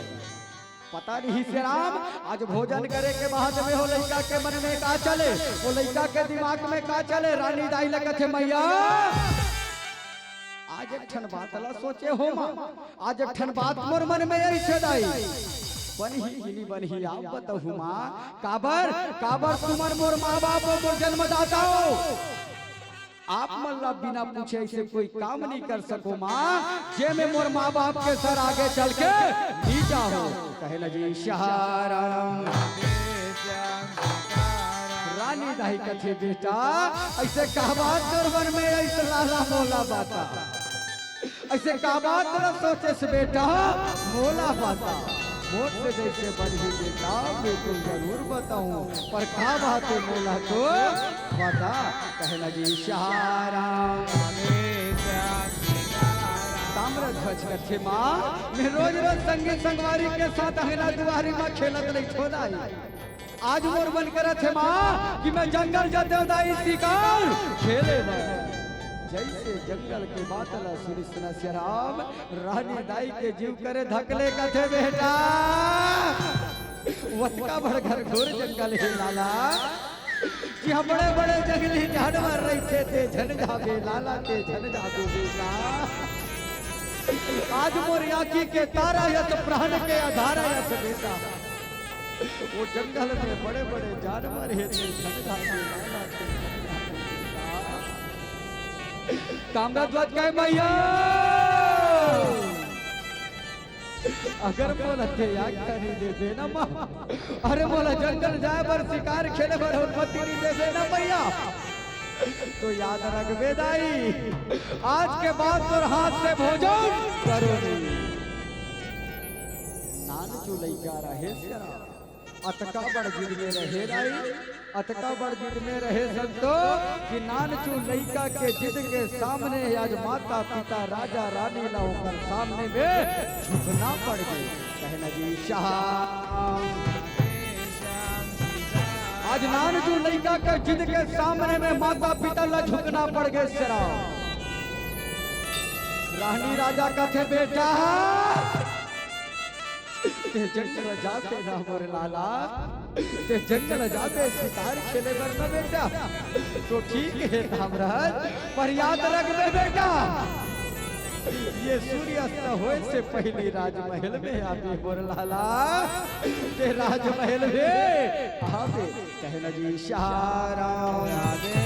पता नहीं से राम। आज भोजन करे के बाद में हो लड़का के मन में का चले, वो लड़का के दिमाग में का चले। रानी दाई लगत है मैया आज एक ठन बात ला सोचे हो माँ, आज एक ठन बात मोर मन में ऐसे दाई बनी आप बताऊ माँ। काबर काबर तुमर मोर माँ बाप मोर जन्मदाता हो, आप मल्ला बिना पूछे ऐसे कोई काम नहीं कर सको माँ। जे में मोर माँ बाप के सर आगे चल के नीचा हो कहे ना जी शहाराम। रानी दाई कथे बेटा ऐसे कहबात दुर्बन में ऐसे लाला मोला बाता, ऐसे कहबात न सोचे से बेटा मोला बाता। मोट से जैसे बढ़ी बेटा बिल्कुल जरूर बताऊं, पर का बात है मोला तो बता कहे लगी शहाराम। ताम्रध्वज कथे माँ मैं रोज रोज संगी संगवारी के साथ अहिना दुआरी माँ खेलत नहीं छोड़ाई। आज मोर मन करत है माँ कि मैं जंगल जाते दाई शिकार खेले जैसे जंगल के बातल सुनी सुना श्याम। रानी दाई के जीव करे धकले कथे बेटा वतका बड़ घर घोर जंगल है लाला कि हम बड़े बड़े जंगली जानवर रहते थे झन जावे लाला के झन जावे बेटा। आज मोर आँखी के तारा यत प्राण के आधार यत बेटा। वो जंगल में बड़े बड़े जानवर है झन जावे लाला के ताम्रध्वज कहे मैया अगर मोला थे याद करी दे देना माँ। अरे मोला जंगल जाए पर शिकार खेले पर अनुमति नहीं दे देना मैया तो याद रख बेदाई आज के बाद तो हाथ से भोजन करो नान चूल्हे का रहे अतका बड़ जिद में रहे राई। अतका बड़ जिद में रहे संतो कि नानचू लइका के जिद के सामने आज माता पिता राजा रानी ला होकर सामने में झुकना पड़ गए कहना जी शाह। आज नानचू लइका के जिद के सामने में माता पिता ला झुकना पड़ गए सरा। रानी राजा कथे बेटा ते जंगल जाते ना मोर लाला ते जंगल जाते शिकार खेले बर ना बेटा तो ठीक है ताम्रध्वज पर याद रख बे बेटा ये सूर्यास्त होए से पहले राजमहल में आवे मोर लाला ते राजमहल में आवे कहना जी शाह राम राधे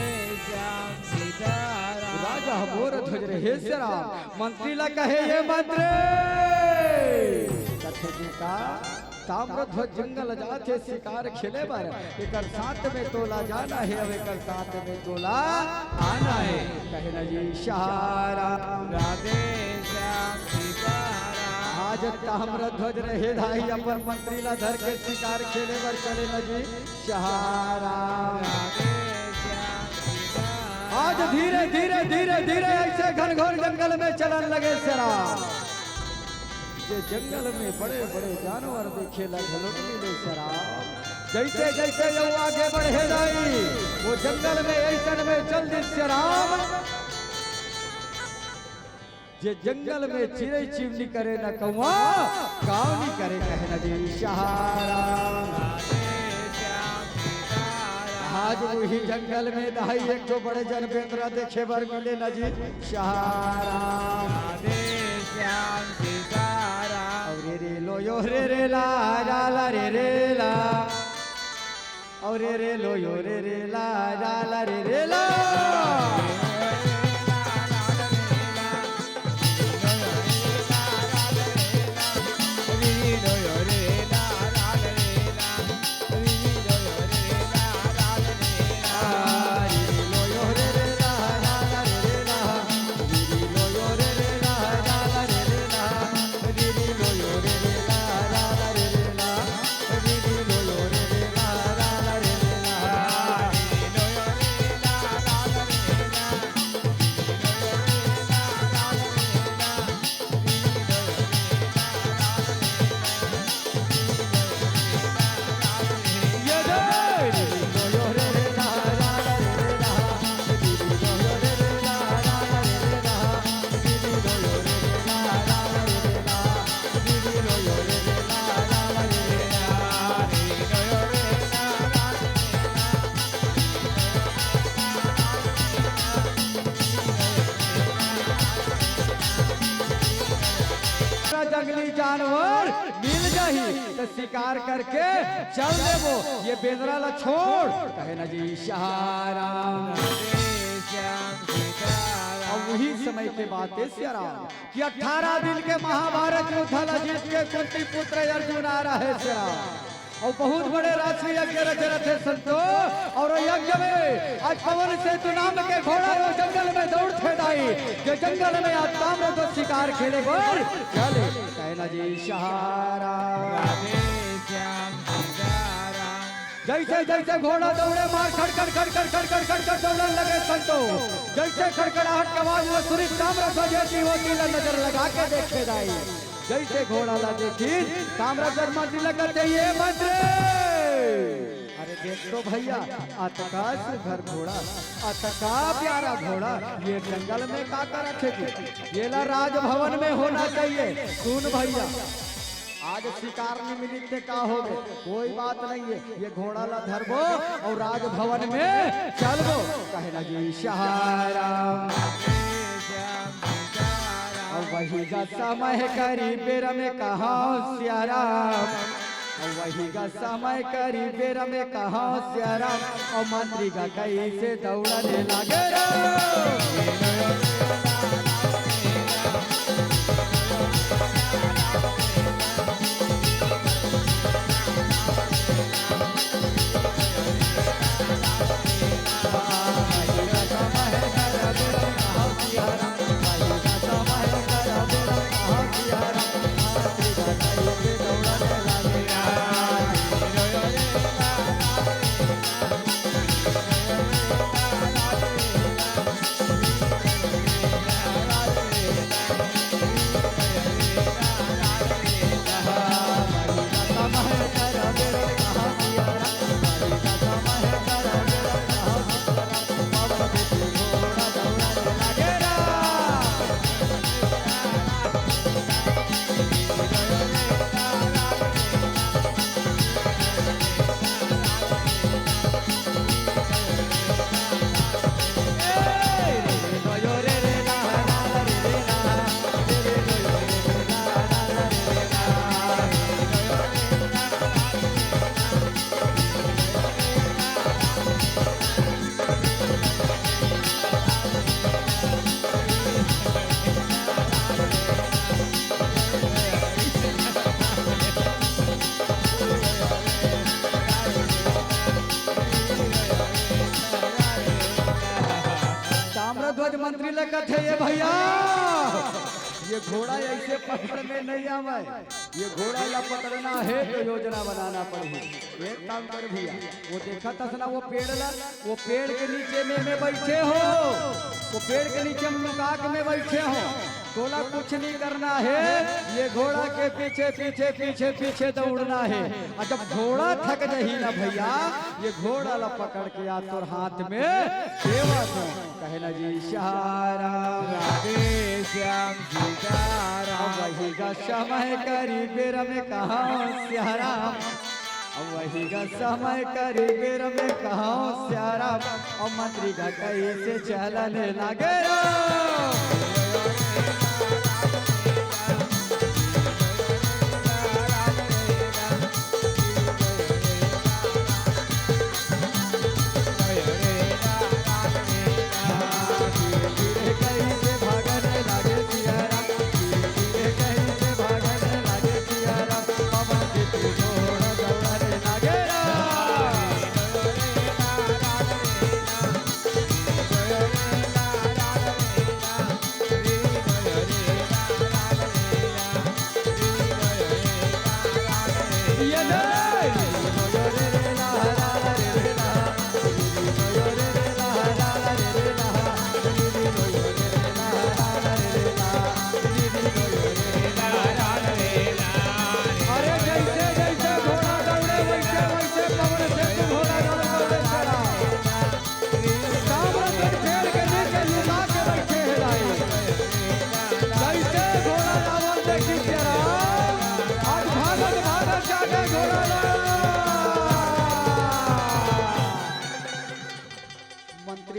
श्याम। सीताराम राजा मोर ध्वज रहे श्री राम मंत्री ला कहे ये मंत्री कथे जी का ताम्र ध्वज जंगल जाते शिकार खेले बर एकर साथ में तोला जाना है अब एकर साथ में तोला आना है कहे न जी शाराम राधे श्याम सीताराम आज ताम्र ध्वज रहे धाई अपन मंत्री ला धर के शिकार खेले बर चले न जी शाराम राधे श्याम सीताराम आज धीरे धीरे धीरे धीरे ऐसे घनघोर जंगल में चलन लगे शराब ये जंगल में बड़े बड़े जानवर देखे लगन मिले शराब जैसे जैसे वो आगे बढ़े जाई वो जंगल में ऐसन में चल दी शराब जे जंगल में चिड़ै चिमनी करे न कौआ कावनी करे कहे न जी शाराम आज वही जंगल में दहाई एक तो बड़े जन बेंद्रा देखे बर मिले न जी शाराम राधे श्याम सीताराम और रे लो यो रे ला ला रे ला और रे लो यो रे ला ला रे ला जंगली जानवर मिल जाही तो शिकार करके चल देबो ये बेंद्रा ला छोड़ कहे न जी शाराम और वही समय के बात है श्याराम कि 18 दिन के महाभारत युद्ध ला जीत के कुंती पुत्र अर्जुन आ रहा है श्याराम और बहुत बड़े राष्ट्रीय यज्ञ रचे रथे संतो और यज्ञ में आज पवन सेतु नाम के घोड़ा वो जंगल में दौड़ते दाई जो जंगल में आज ताम्र तो शिकार खेले बर चले कहना जी शाराम जैसे जैसे घोड़ा दौड़े मार खड़खड़ खड़खड़ खड़खड़ खड़खड़ दौड़ने लगे संतो जैसे खड़खड़ाहट के आवाज में सूर्य ताम्र ध्वज होती नजर लगा के देखे दाई जैसे घोड़ा ला देखी ताम्रध्वज मंत्री लगते ये मंत्री अरे देख तो भैया अतका सुघर घोड़ा अतका प्यारा घोड़ा ये जंगल में का कर रखेगी ये ला राजभवन में होना चाहिए सुन भैया आज शिकार में मिलते का हो कोई बात नहीं है ये घोड़ा ला धरबो और राजभवन में चलबो कहे ना जी शाराम और वही का समय करी बेर में कहा श्याराम और वही का समय करी बेर में कहा श्याराम और मंत्री का कहीं से दौड़ने लगे ये घोड़ा ऐसे पकड़ में नहीं आवे, ये घोड़ा ला पकड़ना है तो योजना बनाना पड़ेगी। एक काम कर भैया, वो देखा था ना वो पेड़ ला, वो पेड़ के नीचे में बैठे हो, वो पेड़ के नीचे हम लुका में बैठे हो, तोला कुछ नहीं करना है, ये घोड़ा के पीछे पीछे पीछे पीछे दौड़ना है। और जब घोड़ा थक जाही ना भैया, ये घोड़ा ला पकड़ के आ तोर हाथ में सेवा दो, कहे ना जी श्याम राधे श्याम सीताराम। वही का समय करी बेर में कहा श्याराम, वही का समय करी बेर में कहा श्याराम, और मंत्री का कैसे चलने लगे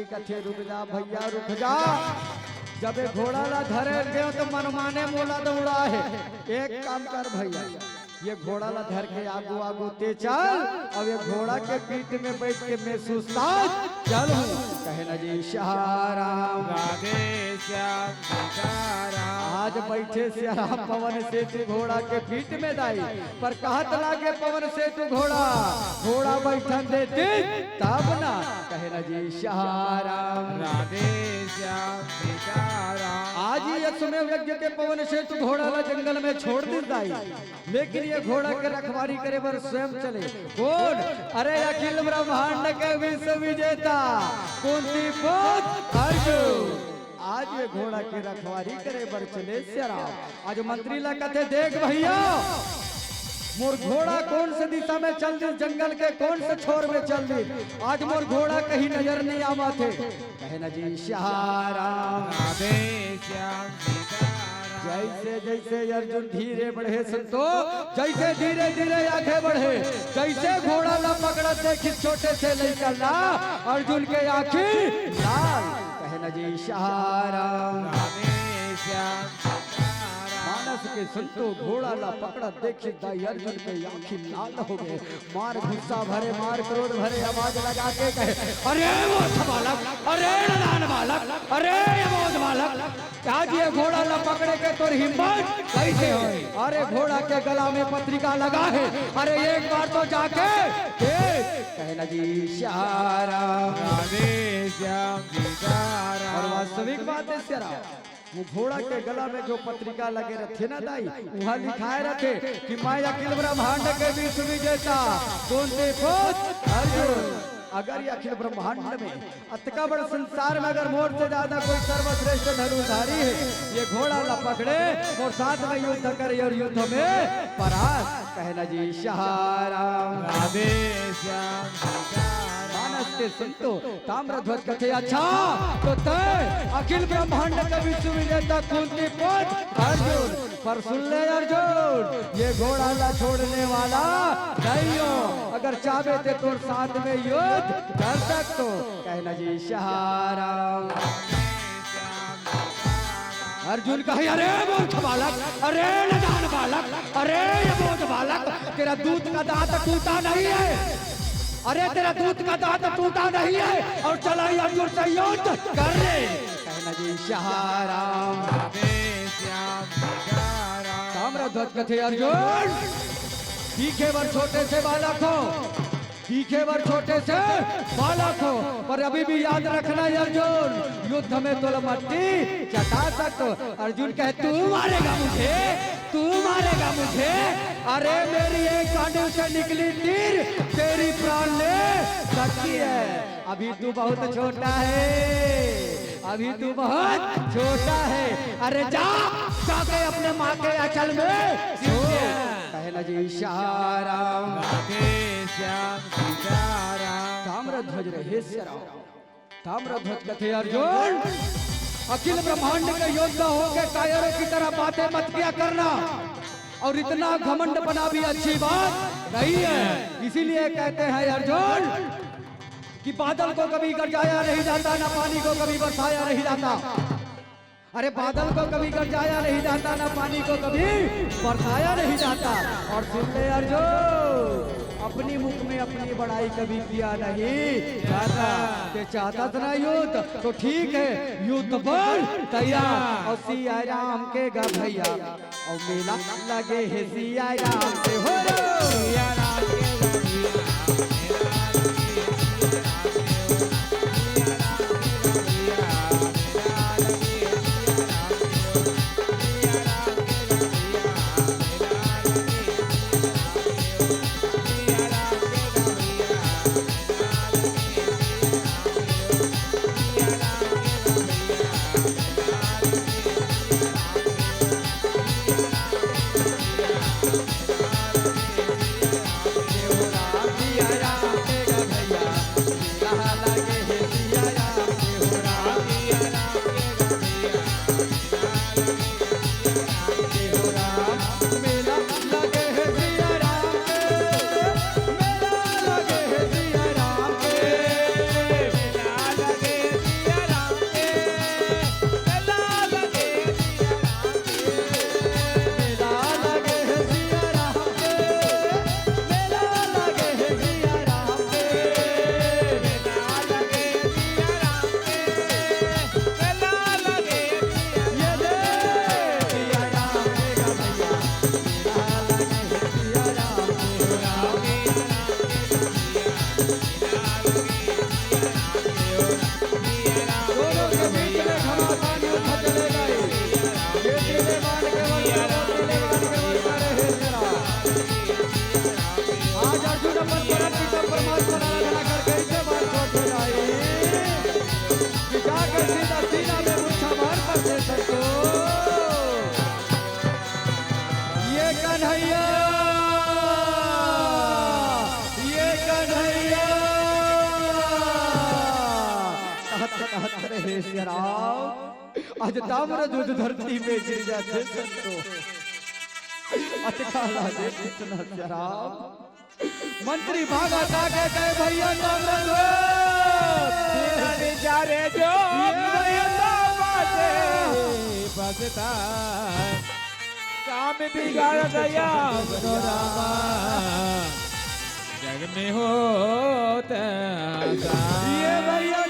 कथे रुक जा भैया रुक जा, जब ये घोड़ा ला धरे गयो तो मनमाने मोला दौड़ा है। एक काम कर भैया, ये घोड़ा ला धर के आगू आगू ते चल, अब ये घोड़ा के पीठ में बैठ के मैं सुस्ताद चल हूँ, कहे ना जी श्याम राधे श्याम सीताराम। आज बैठे श्याम पवन सेतु घोड़ा के पीठ में दाई, पर कहत लागे पवन सेतु घोड़ा, घोड़ा बैठन देते तब ना, कहे ना जी श्याम राधे श्याम सीताराम। आज ही अश्वमेव यज्ञ के पवन सेतु घोड़ा ला जंगल में छोड़ दी दाई, लेकिन ये घोड़ा के रखवारी करे बर स्वयं चले कौन? अरे अखिल ब्रह्मांड के विश्व विजेता कुंती पुत्र अर्जुन, आज ये घोड़ा की रखवारी करे बर चले श्याम। आज मंत्री ला कथे देख भैया, मोर घोड़ा कौन से दिशा में चल दी, जंगल के कौन से छोर में चल दी, आज मोर घोड़ा कहीं नजर नहीं आवा थे, कहे ना जी श्याम राधे श्याम सीताराम। जैसे जैसे अर्जुन धीरे बढ़े संतो, जैसे धीरे धीरे आगे बढ़े, जैसे घोड़ा ला पकड़ा देखी छोटे से लेकर ला, अर्जुन के आंखें लाल, कहे ना जी श्याम राधे श्याम सीताराम। मानस के संतो घोड़ा ला पकड़ा देखी दाई अर्जुन के आंखें लाल हो गए, मार गुस्सा भरे मार क्रोध भरे आवाज लगा के कहे, अरे वो बालक, अरे नदान बालक, अरे अबोध बालक, आज ये घोड़ा ला पकड़े के तोर हिम्मत कैसे हो? अरे घोड़ा के गला में पत्रिका लगा है, अरे एक बार तो जाके देख, कहे ना जी श्याम राधे श्याम सीताराम। और वास्तविक बात है श्याम, वो घोड़ा के गला में जो पत्रिका लगे रखे ना दाई, वहाँ लिखाए रखे कि मैं अखिल ब्रह्मांड के विश्व विजेता कुंती पुत्र अर्जुन। अगर ये अखिल ब्रह्मांड में अतका बड़ा संसार में अगर मोर से ज्यादा कोई सर्वश्रेष्ठ धनुधारी है, ये घोड़ा ला पकड़े और साथ में युद्ध करे और युद्ध में परास्त, कहना जी श्याम राधे श्याम सीताराम। मानस के संतो ताम्रध्वज कथे, अच्छा तो तय अखिल ब्रह्मांड का विश्व विजेता कुंती पुत्र अर्जुन, पर सुन ले अर्जुन, ये घोड़ा ला छोड़ने वाला नहीं हो, अगर चाहे थे तो साथ में युद्ध कर सकते, कहना जी श्याम। अर्जुन कहे, अरे मूर्ख बालक, अरे नदान बालक, अरे अबोध बालक, तेरा दूध का दांत टूटा नहीं है, अरे तेरा दूध का दांत टूटा नहीं है, और चला अर्जुन से युद्ध कर ले, कहना जी श्याम राधे श्याम सीताराम। ताम्रध्वज कथे, अर्जुन तीखे वर छोटे से बालक हो, दिखे वर छोटे से बालक हो, पर अभी भी याद रखना अर्जुन, युद्ध में तुल मट्टी चटा सकते। अर्जुन कहे तू मारेगा मुझे, तू मारेगा मुझे। अरे मेरी एक कांडे से निकली तीर तेरी प्राण ले सकती है। अभी तू बहुत छोटा है, अभी तू बहुत छोटा है। अरे जा जाके अपने माँ के आंचल में सो। कहना जी इशारा श्याम सीताराम। ताम्रध्वज रहे राम, ताम्रध्वज कथे अर्जुन, अखिल ब्रह्मांड के योद्धा होके कायरों की तरह बातें मत किया करना, और इतना घमंड बना भी अच्छी बात नहीं है। इसीलिए कहते हैं अर्जुन कि बादल को कभी गरजाया नहीं जाता, ना पानी को कभी बरसाया नहीं जाता। अरे बादल को कभी गरजाया नहीं जाता, ना पानी को कभी बरसाया नहीं जाता। और सुन ले अर्जुन, अपनी मुख में अपनी बड़ाई कभी किया नहीं जाता। के चाहता था ना युद्ध, तो ठीक है युद्ध पर तैयार। और सिया राम के गा भैया, और मेला लगे है सिया राम के हो, सिया राम के गा आज ताम्रध्वज धरती में गिर जाते संतो, अटकाला दे कितना शराब। मंत्री भागा ताके कहे भैया ताम्रध्वज बेचारे जो बसता काम बिगाड़ गया रामा, जग में होता ये भैया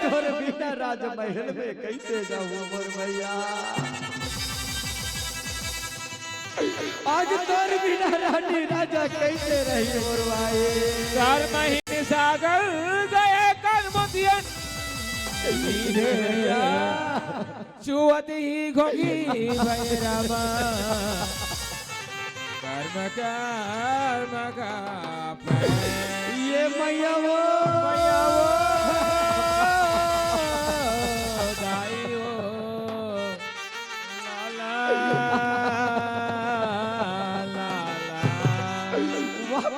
तोर बिना राजमहल में कैसे जाऊं मोर भैया, आज तोर बिना रानी राजा कैसे रही मोर भाई। 4 महीने सागर गए कर्मदियन, चुवत ही घोगी भैरवा, कर्म का ये मैया वो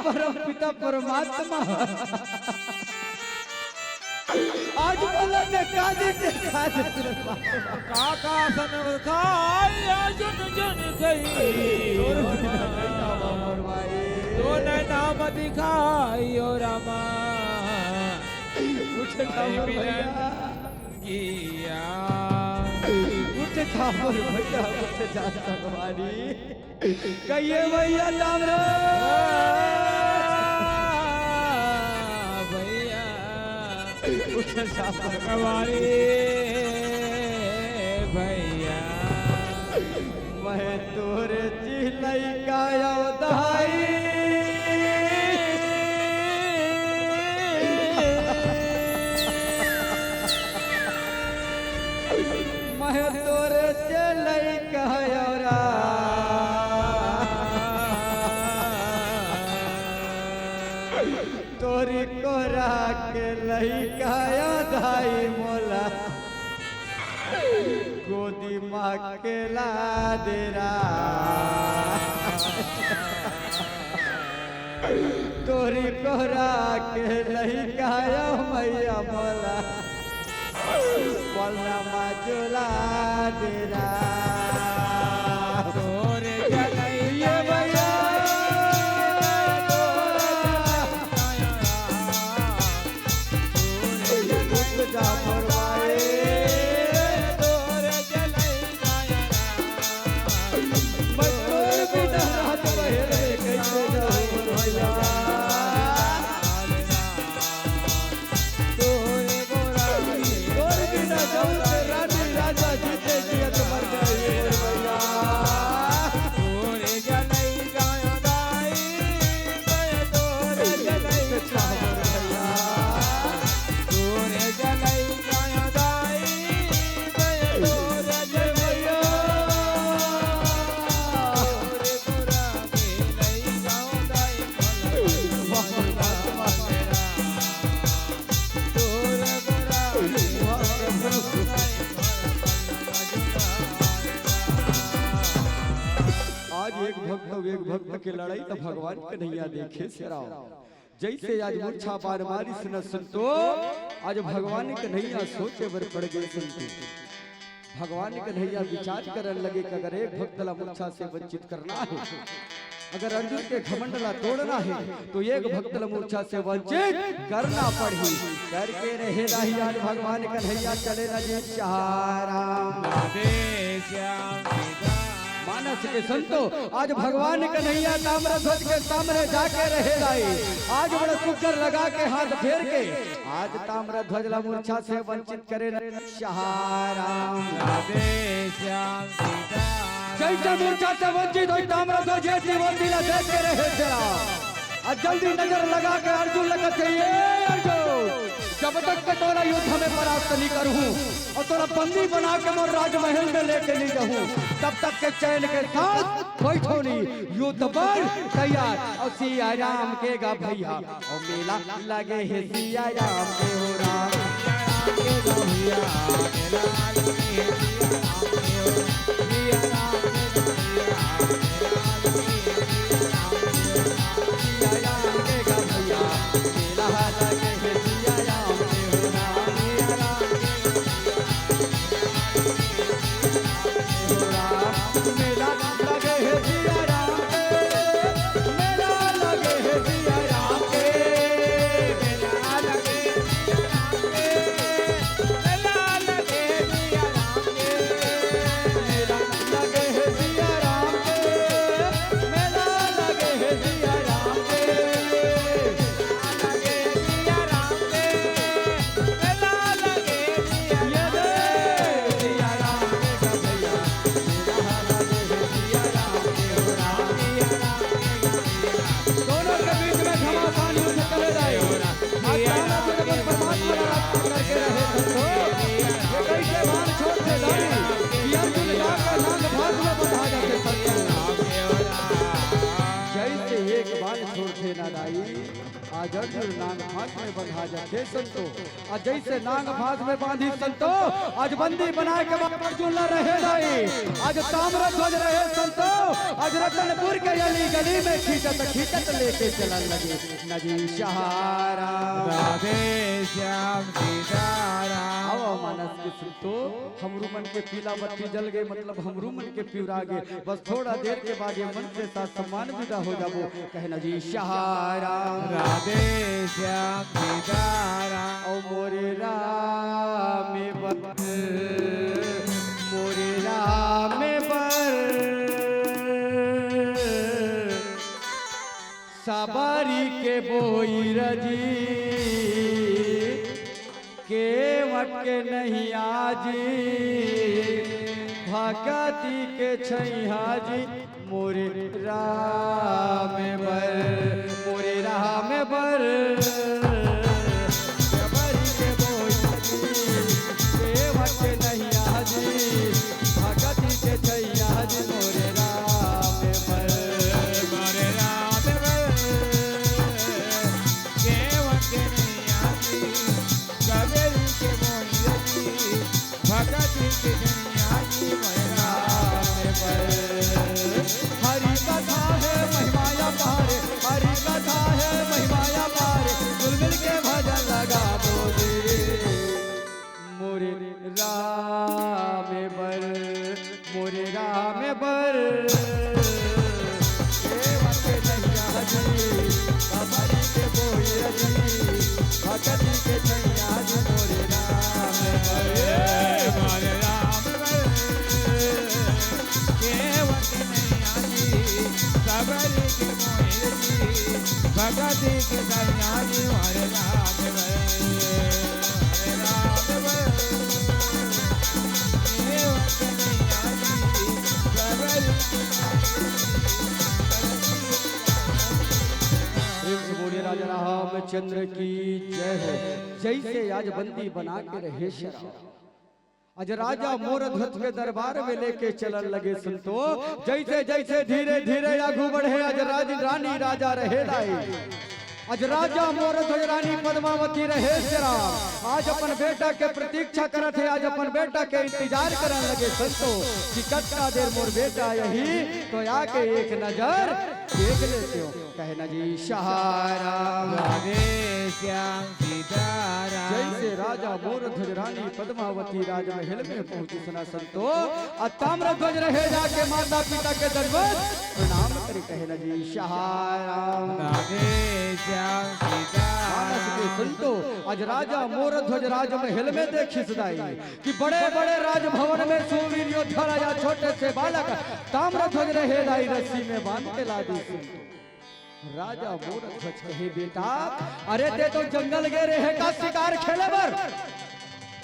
परम पिता परमात्मा आज बोला देखा काका सन खाई अर्जुन जन गई, तूने नाम दिखाई ओ रामा, उठ ठाकुर भैया उठ जा भगवानी, कहिए भैया भगवारी भैया मैं तोरे चिलई का दाई मैं तोरे चिलई का तोरी कोरा के लइका दाई मोला गोदी माँ के ला देरा तोरी कोरा के लइका मैया मोला बोलना माजुला देरा तोरे जलैया भैया जा फरमाए तोरे जलैया मैं तोर बिना रात बहेरे कैसे जाऊं भैया तोरे गोराई तोर बिना जाऊं ते रानी राजा जीते जियत मर जाए भैया तोरे जलैया दाई मैं तोरे जलैया भैया तोरे जलैया दाई मैं तोरे जलैया तोरे गोरा के लैया दाई तोरे गोरा आज एक भक्त और एक भक्त के लड़ाई तो भगवान कन्हैया देखे से राव जैसे आज मूर्छा बार मारी सुन संतो आज भगवान कन्हैया सोचे बर पड़ गए संतो भगवान कन्हैया विचार करने लगे कि अगर एक भक्त ला मूर्छा से वंचित करना है अगर अर्जुन के घमंड ला तोड़ना है तो एक भक्त ला मूर्छा से वंचित करना पड़ी करके रहे नहीं आज भगवान कन्हैया चले न जी चाराम मानस के संतो आज भगवान कन्हैया ताम्रध्वज के सामने जाके रहे लाई आज बड़ा सुकर लगा के हाथ फेर के आज ताम्रध्वज ला मूर्छा से वंचित करे शहाराम जैसे मूर्छा से वंचित हुई ताम्रध्वज जैसी वंदी ला देख के रहे तेरा आज जल्दी नजर लगा के अर्जुन लगा चाहिए अर्जुन जब तक के तोरा युद्ध में परास्त नहीं करूं और तोरा बंदी बना के मोर राजमहल में लेके नहीं जाऊं तब तक के चैन के साथ बैठो नहीं युद्ध पर तैयार और सिया राम के गा भैया और मेला लगे है सिया राम के हो राम के गा भैया मेला लगे है सिया राम के गा भैया मेला लगे है सिया राम मेला लगे है सिया राम के मेला लगे है सिया राम के मेला लगे मेला लगे सिया राम के मेला लगे है सिया राम के मेला लगे है सिया राम के लगे सिया राम के मेला लगे सिया ये दे सिया राम के गा भैया मेला लगे है सिया राम के हो राम दोनों के बीच में घमासान युद्ध चले जाए आज परमात्मा रास्ता करके रहे संतो ये कैसे बाण छोड़ते नहीं कि अर्जुन जाकर नाग भाग में बंधा जाते संतो जैसे एक बाण छोड़ते ना दाई आज अर्जुन नाग भाग में बंधा जाते संतो आज जैसे नाग भाग में बांधी संतो आज बंदी बना के अर्जुन न रहे दाई आज ताम्रध्वज रहे संतो आज रतनपुर के गली गली में खींचत खींचत लेके चलन लगे नदी सहारा राधे श्याम सीताराम आओ मानस के संतो हमरू मन के पीला बत्ती जल गए मतलब हमरू मन के पिवरा गए बस थोड़ा देर के बाद ये मन से साथ सम्मान विदा हो जाबो कहना जी सहारा राधे श्याम सीताराम ओ मोरे राम बर मोरे राम बर सवारी के बोई रजी केवट के नहीं आजी भगती के छैया जी मोरे राम बर मोरे राम बर जबरी के बोझी केवट के नहीं आजी भगती के छैया जी मोरे राम बर मोरे राम बर केवट के नहीं आती कबीर के मोहिनी भगत के दुनिया की मोरे राम बर हरि कथा है महिमाया पारे हरि कथा है महिमाया पारे गुलमिल के भजन लगा बोले मोरे राम बर मोरे राम बर केवट के नैया जी कबरी के बोहिया जी भगती के छैया जी मोरे राम बर मोरे राम बर केवट के नहीं आती कबीर के मोहिनी भगत के दुनिया की मोरे राम बर मोरे राम बर केवट के नहीं आती कबीर प्रेम से बोले राजा रामचंद्र की जय हो। जैसे आज बंदी बना के रहे शराब आज राजा मोर ध्वज के दरबार में लेके चलन लगे सुनतो जैसे जैसे धीरे धीरे आगू बढ़े आज रानी राजा रहे लाई आज राजा मोर ध्वज रानी पद्मावती रहे शराब आज अपन बेटा के प्रतीक्षा करत है आज अपन बेटा के इंतजार करने लगे संतो कि कतना देर मोर बेटा यही तो आके एक नजर देख लेते हो कहे ना जी सहारा राधे श्याम सीताराम जैसे राजा मोर ध्वज रानी पद्मावती राजमहल में पहुंची सुना संतो ताम्रध्वज रहे जाके माता पिता के दरबार प्रणाम करे कहे ना जी सहारा राधे श्याम मानस के सीताराम संतो आज राजा मोर ध्वज राजमहल में देखी सदाई कि बड़े बड़े राजभवन में सूरवीर योद्धा राजा छोटे से बालक ताम्रध्वज रहे लाई रस्सी में बांध के ला दी संतो राजा मोर ध्वज कहे बेटा अरे ते तो जंगल गए रहे का शिकार खेले बर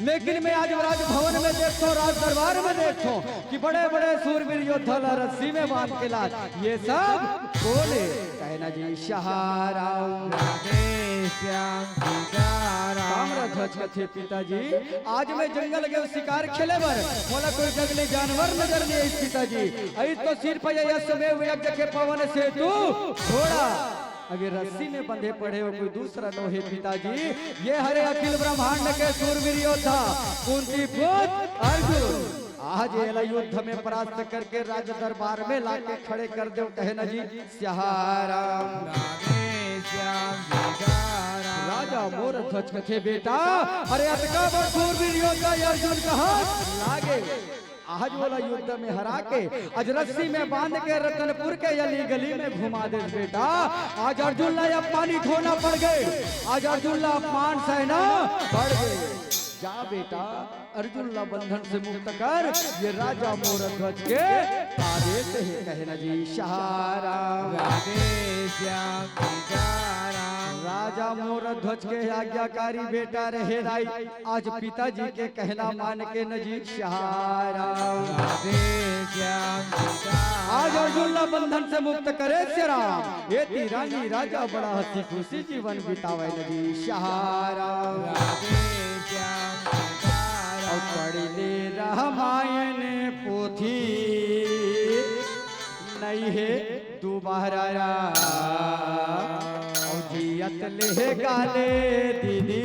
लेकिन मैं आज राजभवन में देखता हूँ राज दरबार में देखता हूँ कि बड़े बड़े सूरवीर योद्धा रस्सी में बांध के ला ये सब बोले कहना जी सहारा राधे श्याम सीताराम ताम्रध्वज कथे पिताजी आज मैं जंगल गए शिकार खेले बर बोला कोई जंगली जानवर नजर नहीं आई पिताजी आई तो सिर पर समय यज्ञ के पवन से तू थोड़ा अगर रस्सी में बंधे पड़े हो कोई दूसरा नो है पिताजी ये हरे अखिल ब्रह्मांड के सूरवीर योद्धा कुंती पुत्र अर्जुन आज ये युद्ध में परास्त करके राज दरबार में लाके खड़े कर दो कहे ना जी सहारा राधे श्याम सीताराम राजा मोर ध्वज कथे बेटा अरे अटका बड़ सूरवीर योद्धा अर्जुन कहा लागे आज वाला युद्ध में हरा के आज रस्सी में बांध के रतनपुर के अली गली में घुमा दे बेटा आज अर्जुन ला पानी धोना पड़ गए आज अर्जुन ला अपमान सहना पड़ गए जा बेटा अर्जुन ला बंधन से मुक्त कर ये राजा मोर ध्वज के आदेश है कहना जी सहारा राधे श्याम सीताराम राजा मोर ध्वज के आज्ञाकारी बेटा रहे राई आज पिताजी के कहना मान के नजीक सहारा राधे श्याम सीताराम आज अर्जुन ला बंधन से मुक्त करे श्रीराम ये रानी राजा बड़ा हंसी खुशी जीवन बितावे नजी सहारा राधे श्याम और पढ़ ले रामायण पोथी नहीं है दोबारा और जियत ले गाले दीदी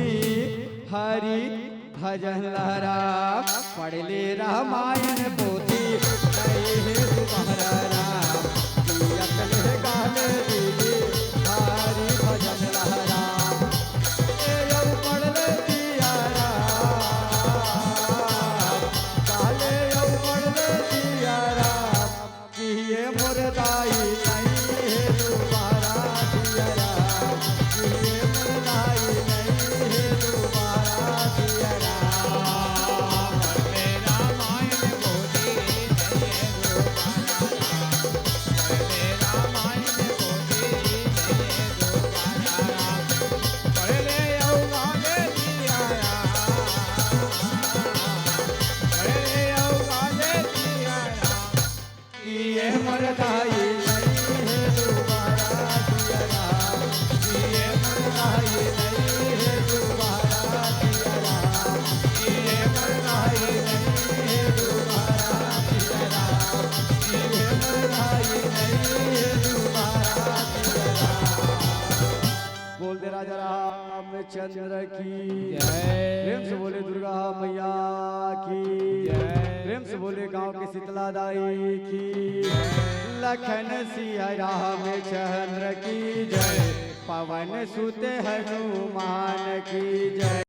हरि भजन लहरा पढ़ ले रामायण पोथी नहीं है दोबारा जियत ले गाले दीदी हरि भजन लहरा ए यौ पढ़ ले दियारा काले यौ पढ़ ले दियारा कि ये मुर्दाई नहीं है दोबारा दियारा कि ये मुर्दाई नहीं है दोबारा दियारा रामायण बोली नहीं है दोबारा राजा रामचंद्र की जय। प्रेम से बोले दुर्गा मैया की जय। प्रेम से बोले गांव की शीतला दाई की लखन सिया रामचंद्र की जय पवन सुत हनुमान की जय।